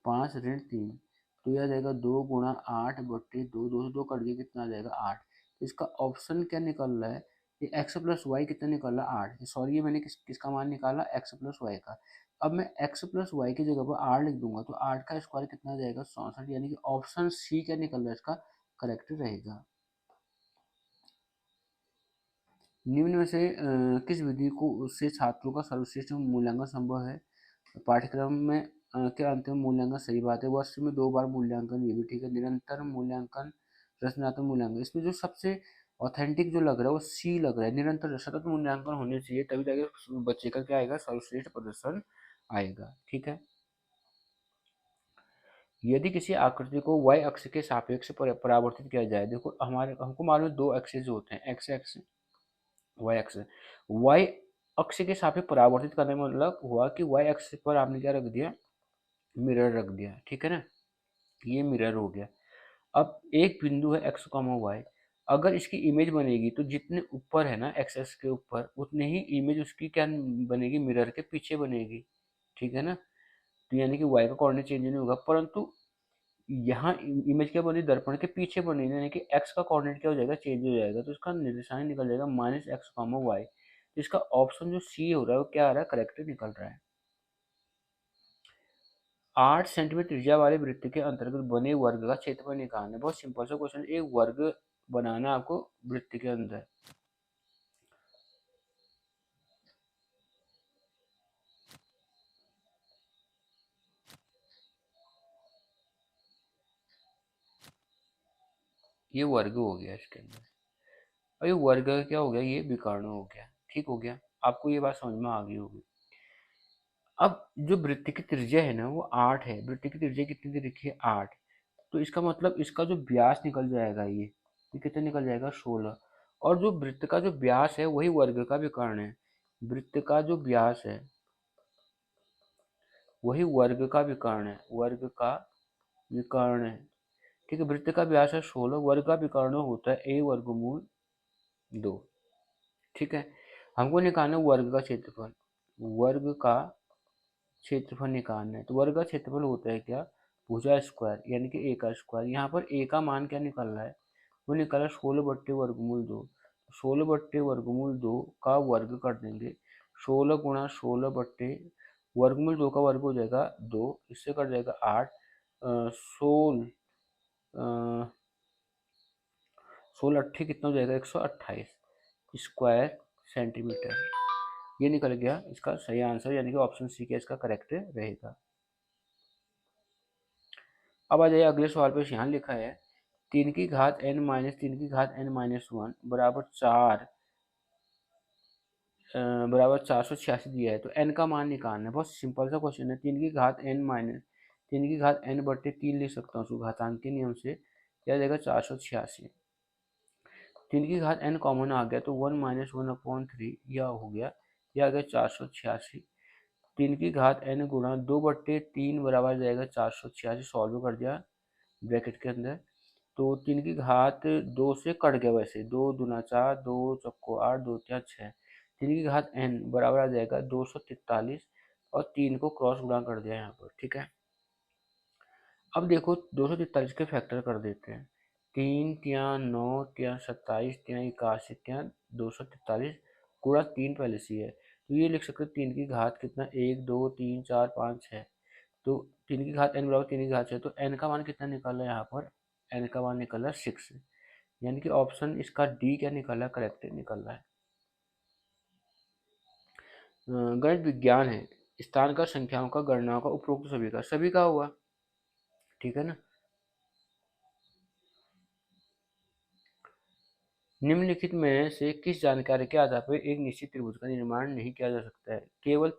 5 ऋण 3, तो यह आ जाएगा 2 × 8 बट्टे 2, 2 से 2 कट गया, कितना आ जाएगा 8। तो इसका ऑप्शन क्या निकल रहा है, ये एक्स प्लस वाई कितना निकल रहा है 8, सॉरी ये मैंने किसका मान निकाला, एक्स प्लस वाई का। अब मैं एक्स प्लस वाई की जगह पर 8 लिख दूंगा, तो 8 का स्क्वायर कितना आ जाएगा 64, यानी कि ऑप्शन सी क्या निकल रहा है, इसका करेक्ट रहेगा। निम्न में से किस विधि को से छात्रों का सर्वश्रेष्ठ मूल्यांकन संभव है। पाठ्यक्रम में के अंतिम मूल्यांकन, सही बात है, वर्ष में 2 बार मूल्यांकन, ये भी ठीक है, निरंतर मूल्यांकन, रचनात्मक मूल्यांकन, इसमें जो सबसे ऑथेंटिक जो लग रहा है वो सी लग रहा है, निरंतर सतत मूल्यांकन होने चाहिए, तभी जाके बच्चे का क्या आएगा, सर्वश्रेष्ठ प्रदर्शन आएगा। ठीक है, यदि किसी आकृति को y अक्ष के सापेक्ष परावर्तित किया जाए, देखो हमको मालूम है 2 एक्सेस होते हैं, X X Y X, Y अक्ष के सापेक्ष परावर्तित करने में मतलब हुआ कि वाई अक्ष पर आपने क्या रख दिया, मिरर रख दिया। ठीक है ना, ये मिरर हो गया। अब एक बिंदु है x, y, अगर इसकी इमेज बनेगी तो जितने ऊपर है ना एक्सेस के ऊपर, उतने ही इमेज उसकी क्या बनेगी, मिरर के पीछे बनेगी, ठीक है ना। तो यानी कि वाई का कोऑर्डिनेट चेंज नहीं होगा, परंतु यहाँ इमेज क्या बनी, दर्पण के पीछे बनी, यानी कि एक्स का कोऑर्डिनेट क्या हो जाएगा, चेंज हो जाएगा। तो इसका निर्देशांक निकल जाएगा -x, y। तो इसका ऑप्शन जो सी हो रहा है वो क्या आ रहा है, करेक्ट निकल रहा है। 8 सेंटीमीटर त्रिज्या वाले वृत्त के अंतर्गत बने वर्ग का क्षेत्रफल निकालना। बहुत सिंपल सा क्वेश्चन, एक वर्ग बनाना है आपको वृत्त के अंदर। ये वर्ग हो गया इसके अंदर, और ये वर्ग क्या हो गया, ये विकर्ण हो गया। ठीक हो गया, आपको ये बात समझ में आ गई होगी। अब जो वृत्त की त्रिज्या है ना वो 8 है। वृत्त की त्रिज्या कितनी दे रखी है, 8। तो इसका मतलब इसका जो व्यास निकल जाएगा ये कितना निकल जाएगा, 16। और जो वृत्त का जो व्यास है वही वर्ग का विकर्ण है। वृत्त का जो व्यास है वही वर्ग का विकर्ण है, वर्ग का विकर्ण है। ठीक है, वृत्त का व्यास है 16, वर्ग का विकर्ण होता है a वर्गमूल 2। ठीक है, हमको निकालना है वर्ग का क्षेत्रफल। वर्ग का क्षेत्रफल निकालना है तो वर्ग का क्षेत्रफल होता है क्या, भुजा स्क्वायर, यानी कि ए का स्क्वायर। यहाँ पर ए का मान क्या निकल रहा है, वो निकल रहा है 16/वर्गमूल 2। 16/वर्गमूल 2 का वर्ग कर देंगे, 16 × 16/वर्गमूल 2 का वर्ग हो जाएगा 2, इससे कट जाएगा 8। 16 कितना हो जाएगा, 128 स्क्वायर सेंटीमीटर। ये निकल गया इसका सही आंसर, यानी कि ऑप्शन सी का इसका करेक्ट रहेगा। अब आ जाइए अगले सवाल पे, यहाँ लिखा है 3 की घात n-3 की घात n-1 बराबर 4 बराबर 486 दिया है। तो n का मान निकालना है। बहुत सिंपल सा क्वेश्चन है। 3 की घात n लिख सकता हूँ उसको घातांक के नियम से, क्या जाएगा 486। 3 की घात n कॉमन आ गया तो 1 - 1/3 यह हो गया, यह आ गया 486। 3 की घात n गुणा 2/3 बराबर जाएगा 486, सॉल्व कर दिया ब्रैकेट के अंदर। तो 3 की घात 2 से कट गया, वैसे 2×2 = 4, 2×4 = 8, 2×3 = 6। 3 की घात n बराबर आ जाएगा 243, और 3 को क्रॉस गुणा कर दिया यहाँ पर। ठीक है, अब देखो 243 के फैक्टर कर देते हैं। 3×9 × 27 × 81 243 गुणा 3 पहले से है, तो ये लिख सकते हैं 3 की घात कितना, 1 2 3 4 5 6। तो 3 की घात n बराबर 3 की घात 6, तो n का मान कितना निकाला है यहाँ पर, n का मान निकला 6, यानी कि ऑप्शन इसका डी क्या निकला, करेक्ट निकल रहा है। गणित विज्ञान है, स्थान का, संख्याओं का, गणनाओं का, उपरोक्त सभी का हुआ। ठीक है ना। निम्नलिखित में से किस जानकारी के आधार पर एक निश्चित त्रिभुज का निर्माण नहीं किया जा सकता है। केवल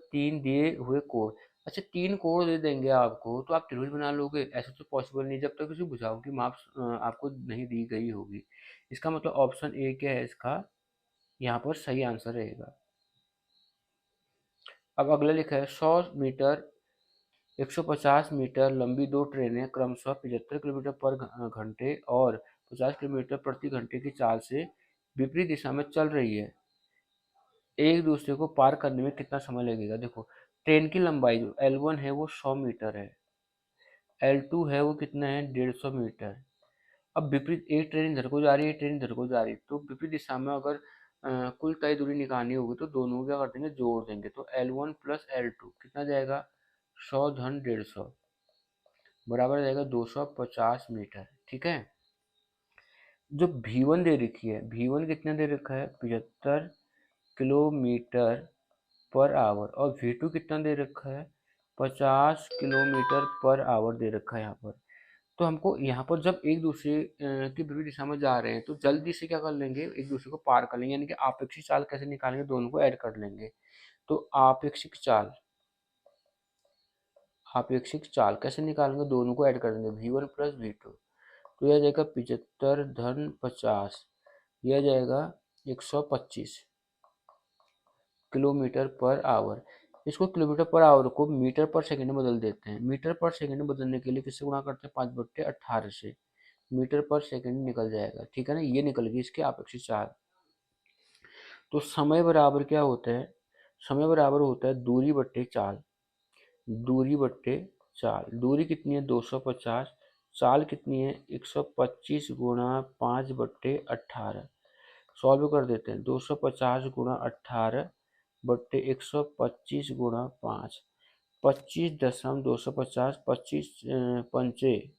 तीन दिए हुए कोण। अच्छा, 3 कोण दे देंगे आपको तो आप त्रिभुज बना लोगे, ऐसा तो पॉसिबल नहीं जब तक किसी भुजाओं की माप आपको नहीं दी गई होगी। इसका मतलब ऑप्शन ए क्या है इसका, यहाँ पर सही आंसर रहेगा। अब अगला लिखा है 100 मीटर 150 मीटर लंबी 2 ट्रेनें क्रमशः 75 किलोमीटर पर घंटे और 50 किलोमीटर प्रति घंटे की चाल से विपरीत दिशा में चल रही है। एक दूसरे को पार करने में कितना समय लगेगा। देखो, ट्रेन की लंबाई जो L1 है वो 100 मीटर है, L2 है वो कितना है, 150 मीटर। अब विपरीत, एक ट्रेन इधर को जा रही है, ट्रेन इधर को जा रही है, तो विपरीत दिशा में अगर कुल तय दूरी निकालनी होगी तो दोनों को क्या कर देंगे, जोड़ देंगे। तो L1 + L2 कितना जाएगा, 100 - 150 बराबर जाएगा 250 मीटर। ठीक है, जो V1 दे रखी है, V1 कितना दे रखा है, 75 किलोमीटर पर आवर, और V2 कितना दे रखा है, 50 किलोमीटर पर आवर दे रखा है यहाँ पर। तो हमको यहाँ पर जब एक दूसरे की विपरीत दिशा में जा रहे हैं तो जल्दी से क्या कर लेंगे, एक दूसरे को पार कर लेंगे, यानी कि आपेक्षिक चाल कैसे निकालेंगे, दोनों को ऐड कर लेंगे। तो आपेक्षिक चाल कैसे निकालेंगे, दोनों को ऐड कर देंगे, V1 + V2। तो यह जाएगा 75 - 50, यह जाएगा 125 किलोमीटर पर आवर। इसको किलोमीटर पर आवर को मीटर पर सेकंड में बदल देते हैं। मीटर पर सेकंड में बदलने के लिए किससे गुणा करते हैं, 5/18 से। मीटर पर सेकंड निकल जाएगा, ठीक है ना, ये निकल गई इसकी अपेक्षित चाल। तो समय बराबर क्या होता है, समय बराबर होता है दूरी बट्टे चाल, दूरी बट्टे चाल। दूरी कितनी है 250, चाल कितनी है 125 गुणा 5/18। सॉल्व कर देते हैं, 250 गुणा 18 बट्टे 125 गुणा 5, 25.250, 25 पंचे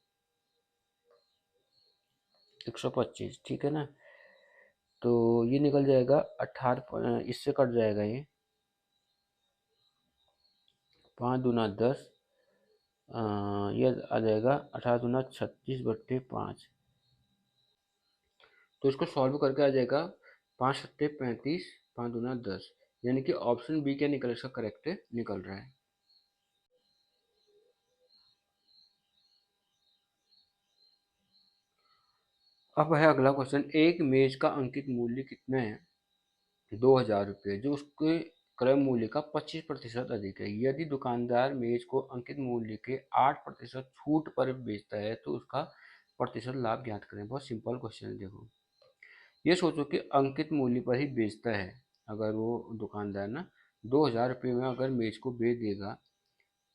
125, ठीक है ना। तो ये निकल जाएगा 18, इससे कट जाएगा ये 5 दूना 10, ये आ जाएगा 18 दूना 36/5। तो इसको सॉल्व करके आ जाएगा 5×7=35, 5 दूना 10, यानी कि ऑप्शन बी क्या निकल इसका करेक्ट निकल रहा है। अब है अगला क्वेश्चन, एक मेज का अंकित मूल्य कितना है 2000 रुपये, जो उसके क्रय मूल्य का 25% अधिक है। यदि दुकानदार मेज को अंकित मूल्य के 8% छूट पर बेचता है तो उसका प्रतिशत लाभ ज्ञात करें। बहुत सिंपल क्वेश्चन है। देखो, ये सोचो कि अंकित मूल्य पर ही बेचता है, अगर वो दुकानदार ना 2000 रुपये में अगर मेज को बेच देगा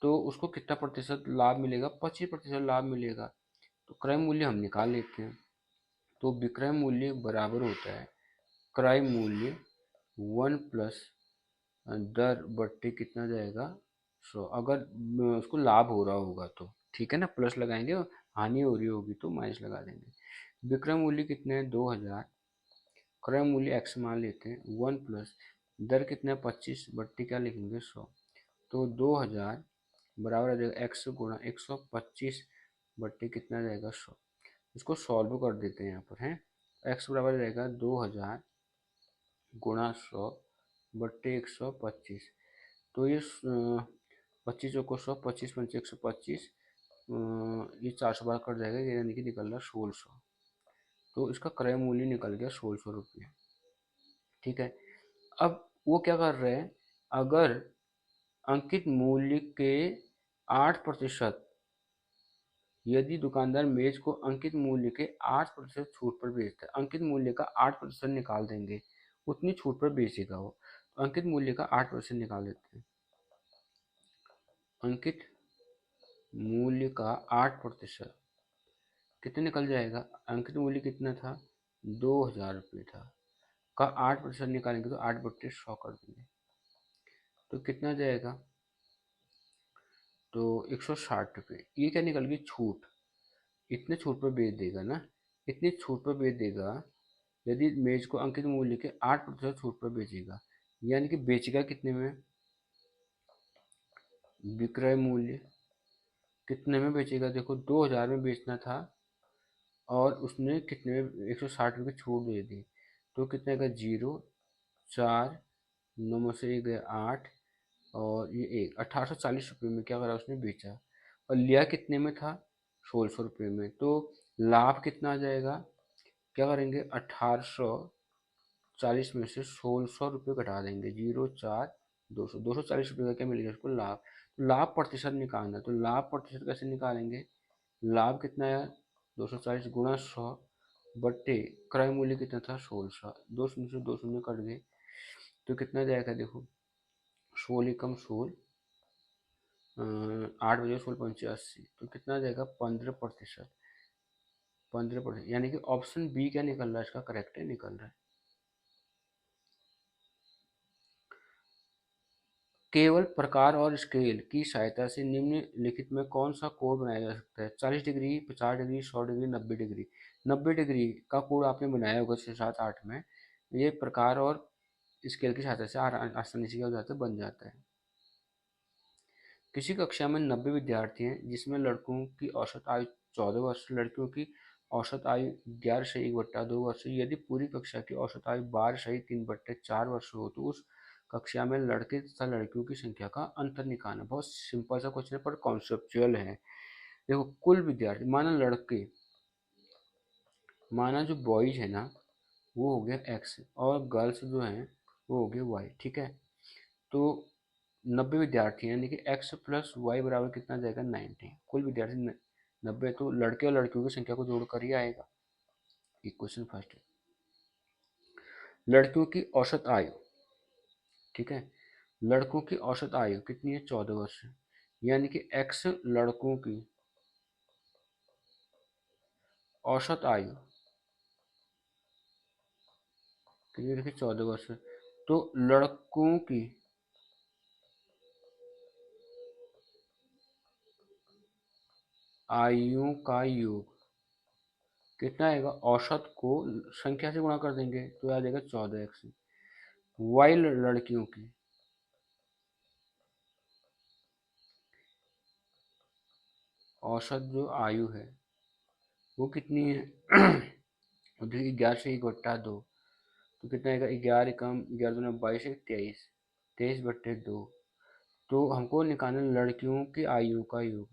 तो उसको कितना प्रतिशत लाभ मिलेगा, 25% लाभ मिलेगा। तो क्रय मूल्य हम निकाल लेते हैं। तो विक्रय मूल्य बराबर होता है क्रय मूल्य 1 प्लस दर बट्टे कितना जाएगा 100, अगर उसको लाभ हो रहा होगा तो, ठीक है ना, प्लस लगाएंगे, और हानि हो रही होगी तो माइनस लगा देंगे। विक्रय मूल्य कितने हैं 2000, क्रय मूल्य एक्स मान लेते हैं, 1 प्लस दर कितना है 25 बट्टे क्या लिखेंगे 100। तो 2000 बराबर आ जाएगा एक्स गुणा 125 बट्टे कितना जाएगा 100। इसको सॉल्व कर देते हैं यहाँ पर, हैं, एक्स बराबर रहेगा 2000 गुणा 100 बट्टे 125। तो ये 25 को 100, 25×5 125, ये 400 बार कट जाएगा, ये यानी कि निकल रहा 1600। तो इसका क्रय मूल्य निकल गया 1600 रुपये, ठीक है। अब वो क्या कर रहे हैं, अगर अंकित मूल्य के 8%, यदि दुकानदार मेज को अंकित मूल्य के 8% छूट पर बेचता है, अंकित मूल्य का 8% निकाल देंगे, उतनी छूट पर बेचेगा वो। तो अंकित मूल्य का 8% निकाल देते हैं। अंकित मूल्य का 8% कितने निकल जाएगा, अंकित मूल्य कितना था 2000 रुपये था, का 8% निकालेंगे तो 8/100 कर देंगे, तो कितना जाएगा, तो 160 रुपये। ये क्या निकल गई छूट, इतने छूट पर बेच देगा ना, इतनी छूट पर बेच देगा। यदि मेज को अंकित मूल्य के 8% छूट पर बेचेगा, यानी कि बेचेगा कितने में, विक्रय मूल्य कितने में बेचेगा, देखो 2000 में बेचना था और उसने कितने में 160 रुपये की छूट दे दी, तो कितने का 0, 4, 9 में से 1 गया 8, और ये 1, 1840 रुपये में क्या करा उसने बेचा, और लिया कितने में था 1600 रुपये में। तो लाभ कितना आ जाएगा, क्या करेंगे 1840 में से 1600 रुपये घटा देंगे, 0, 4, 200, 240 रुपये का क्या मिलेगा उसको लाभ। तो लाभ प्रतिशत निकालना है, तो लाभ प्रतिशत कैसे निकालेंगे, लाभ कितना है 240 गुणा 100 बट्टे क्रय मूल्य कितना था 1600, 2 शून्य से 2 शून्य कट गए, तो कितना जाएगा देखो, 16 कम 16, 8 बजे 16×5 = 80, तो कितना जाएगा 15%, 15%, यानी कि ऑप्शन बी क्या निकल रहा है इसका करेक्ट निकल रहा है। केवल प्रकार और स्केल की सहायता से निम्नलिखित में कौन सा कोण बनाया जा सकता है, 40 degree, 50 degree, 100 degree, 90 degree. 90 degree का कोण आपने बनाया होगा 6, 7, 8 में, ये प्रकार और स्केल की सहायता से आसानी से क्या हो जाता है, बन जाता है। किसी कक्षा में 90 विद्यार्थी हैं, जिसमें लड़कों की औसत आयु 14 वर्ष, लड़कियों की औसत आयु 11/1/2 वर्ष है। यदि पूरी कक्षा की औसत आयु 12/3/4 वर्ष हो तो उस कक्षा में लड़के तथा लड़कियों की संख्या का अंतर निकालना। बहुत सिंपल सा क्वेश्चन है पर कॉन्सेप्चुअल है। देखो, कुल विद्यार्थी माना लड़के, माना जो बॉयज है ना वो हो गया एक्स, और गर्ल्स जो हैं वो हो गए वाई, ठीक है। तो 90 विद्यार्थी हैं, यानी कि एक्स प्लस वाई बराबर कितना जाएगा 90, कुल विद्यार्थी 90 तो लड़के और लड़कियों की संख्या को जोड़कर ही आएगा। इक्वेशन फर्स्ट है। लड़कियों की औसत आयु, ठीक है, लड़कों की औसत आयु कितनी है? 14 वर्ष। यानी कि x लड़कों की औसत आयु कितनी रखी? 14 वर्ष। तो लड़कों की आयु का योग कितना आएगा? औसत को संख्या से गुणा कर देंगे तो आ जाएगा 14x। वाई लड़कियों की औसत जो आयु है वो कितनी है? देखिए 11 से 1/2 तो कितना आएगा? 11 कम 11 दूना 22 है 23, 23/2। तो हमको निकालना लड़कियों की आयु का योग।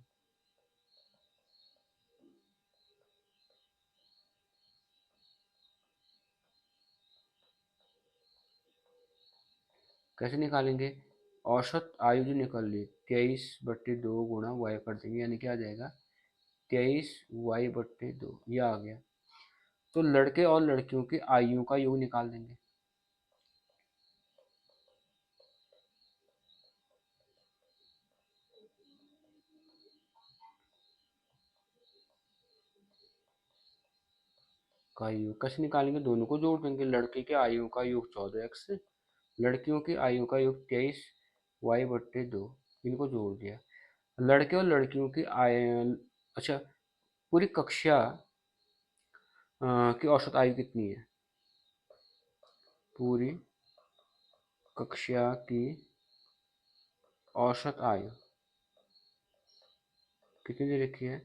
कैसे निकालेंगे? औसत आयु जो निकल ली 23/2 गुणा वाई कर देंगे, यानी क्या आ जाएगा? 23y/2 ये आ गया। तो लड़के और लड़कियों की आयु का योग निकाल देंगे। का योग कैसे निकालेंगे? दोनों को जोड़ देंगे। लड़के की आयु का योग 14x, लड़कियों की आयु का योग 23y/2, इनको जोड़ दिया। लड़के और लड़कियों की आयु, अच्छा, पूरी कक्षा की औसत आयु कितनी है? पूरी कक्षा की औसत आयु कितनी दे रखी है?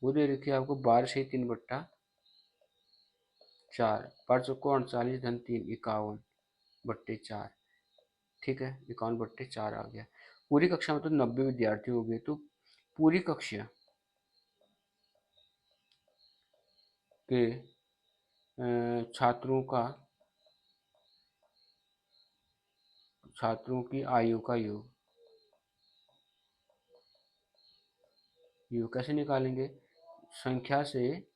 वो दे रखी है आपको 12 से 3/4, 5 को 48 धन 3 51/4। ठीक है, 51/4 आ गया। पूरी कक्षा में तो 90 विद्यार्थी हो गए, तो पूरी कक्षा के छात्रों की आयु का योग कैसे निकालेंगे? संख्या से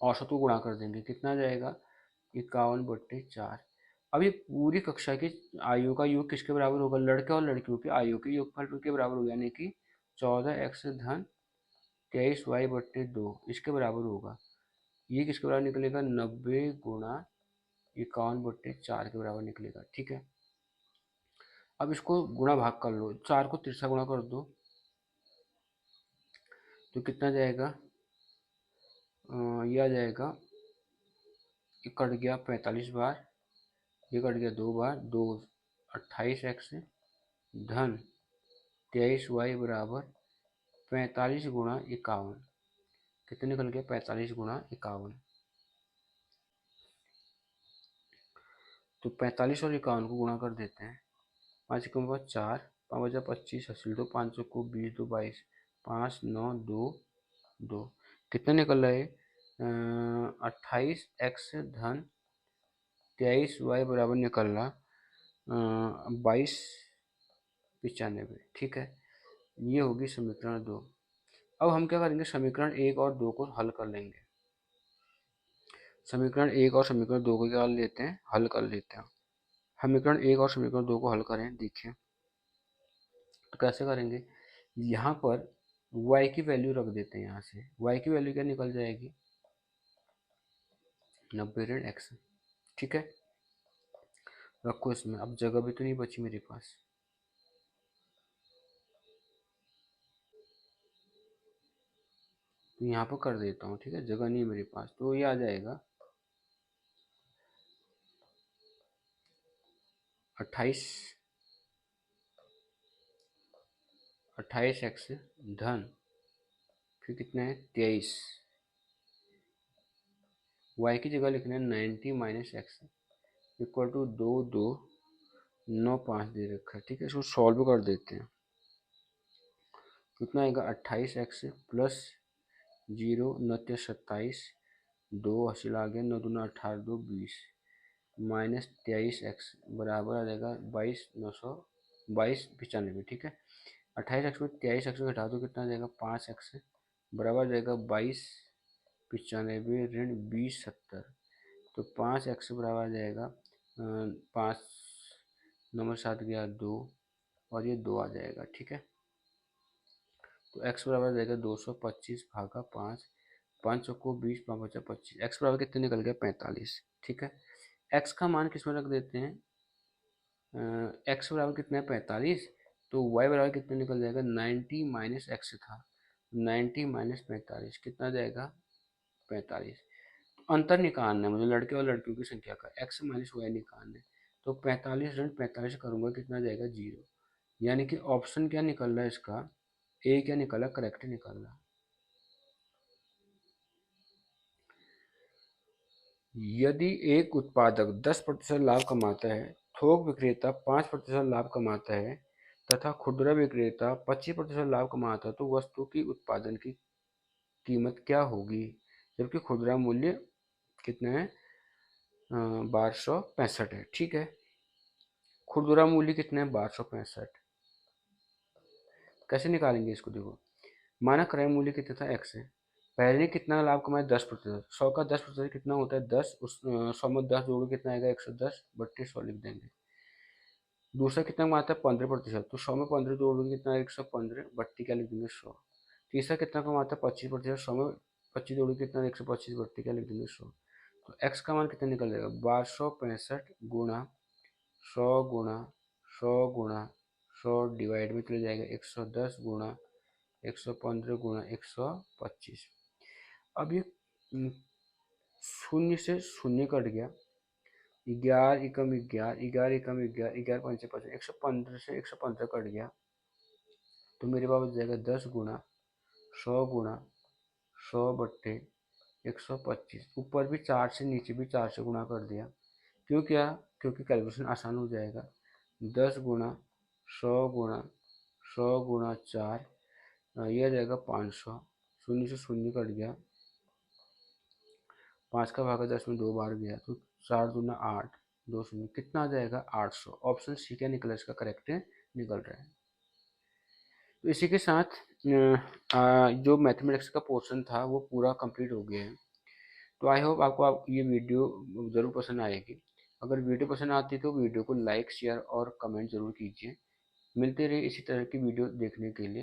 औसत को गुणा कर देंगे, कितना जाएगा? 51/4। अब ये पूरी कक्षा की आयु का योग किसके बराबर होगा? लड़के और लड़कियों की आयु के योगफल के बराबर होगा, यानी कि 14x धन 23y/2 इसके बराबर होगा। ये किसके बराबर निकलेगा? 90 गुणा 51/4 के बराबर निकलेगा। ठीक है, अब इसको गुणा भाग कर लो, 4 को तिरछा गुणा कर दो तो कितना जाएगा? ये आ जाएगा, ये कट गया 45 बार, ये कट गया 2 बार, 2 28x धन 23y बराबर 45 गुणा 51। कितने निकल गया? 45 गुणा 51। तो 45 और 51 को गुणा कर देते हैं। 5 के पास 4, 5 बजा 25 हासिल 2, 5 को 20 2 22, 5 9 2 2। कितना निकल रहा है? 28x धन 23y बराबर निकल रहा 2295। ठीक है, ये होगी समीकरण 2। अब हम क्या करेंगे? समीकरण 1 और 2 को हल कर लेंगे। समीकरण 1 और समीकरण 2 को क्या कर लेते हैं? हल कर लेते हैं। समीकरण 1 और समीकरण 2 को हल करें, देखिए तो कैसे करेंगे? यहाँ पर y की वैल्यू रख देते हैं। यहाँ से y की वैल्यू क्या निकल जाएगी? 90 x। ठीक है, रखो इसमें। अब जगह भी तो नहीं बची मेरे पास, तो यहाँ पर कर देता हूँ। ठीक है, जगह नहीं मेरे पास, तो ये आ जाएगा 28 x धन फिर कितना है? 23। y की जगह लिखना है 90 माइनस एक्स इक्वल टू 2295 दे रखा है। ठीक है, इसको सॉल्व कर देते हैं। कितना आएगा? 28x प्लस 0 9 27, 2 हासिल आ गया, 9 दूना 18 2 20 माइनस 23x बराबर आ जाएगा 22,992 95। ठीक है, 28x में 23x घटा दो, कितना आ जाएगा? 5x बराबर जाएगा 22 95 ऋण 20 70। तो 5x बराबर जाएगा 5 नंबर 7 गया 2 और ये 2 आ जाएगा। ठीक है, तो x बराबर जाएगा 225 भागा 5, 5 को 20 5 बचा 25। x बराबर कितने निकल गया 45। ठीक है, x का मान किस में रख देते हैं, x बराबर कितना है 45, तो y बराबर कितने निकल जाएगा 90 माइनस एक्स था, 90 माइनस 45 कितना जाएगा 45। अंतर निकालना है मुझे लड़के और लड़कियों की संख्या का, x माइनस वाई निकालना है। तो 45 ऋण 45 करूंगा कितना जाएगा 0, यानी कि ऑप्शन क्या निकल रहा है इसका, ए क्या निकला, करेक्ट निकल रहा। यदि एक उत्पादक 10% लाभ कमाता है, थोक विक्रेता 5% लाभ कमाता है तथा खुदरा विक्रेता 25% लाभ कमाता है, तो वस्तु की उत्पादन की कीमत क्या होगी, जबकि खुदरा मूल्य कितना है 1265 है। ठीक है, खुदरा मूल्य कितना है 1265, कैसे निकालेंगे इसको, देखो मानक क्रय मूल्य कितना था एक्स है, पहले ने कितना लाभ कमाया 10%, 100 का 10% कितना होता है 10, उस 100 में 10 जोड़ो कितना आएगा 110, 32 लिख देंगे। दूसरा कितना कमाता है 15%, तो 100 में 15 जोड़ोगे कितना 115, 32 क्या लिख देंगे 100। तीसरा कितना कमाता है 25%, 100 में 25 जोड़ोगे कितना 125, 32 क्या लिख देंगे 100। तो एक्स का मान कितना निकल जाएगा 1265 गुणा 100 गुणा 100 गुणा 100 डिवाइड में चले जाएगा 110 गुणा 115 गुणा 125। अब ये शून्य से शून्य कट गया, 11 एकम 11, 11 एकम 11, 11 पंचे 55, 115 से 115 कट गया, तो मेरे पास बच जाएगा 10 गुणा 100 बट्टे 125। ऊपर भी 4 से नीचे भी 4 से गुणा कर दिया, क्यों क्या, क्योंकि कैलकुलेशन आसान हो जाएगा। 10 गुणा 100 गुणा 4, यह आ जाएगा 500, शून्य से शून्य कट गया, 5 का भागा 10 में 2 बार गया, तो 4 दूना 8, 2 शून्य कितना आ जाएगा 800। ऑप्शन सी क्या निकला इसका करेक्ट निकल रहा है। तो इसी के साथ जो मैथमेटिक्स का पोर्शन था वो पूरा कंप्लीट हो गया है। तो आई होप आपको ये वीडियो ज़रूर पसंद आएगी। अगर वीडियो पसंद आती है तो वीडियो को लाइक शेयर और कमेंट ज़रूर कीजिए। मिलते रहे इसी तरह की वीडियो देखने के लिए।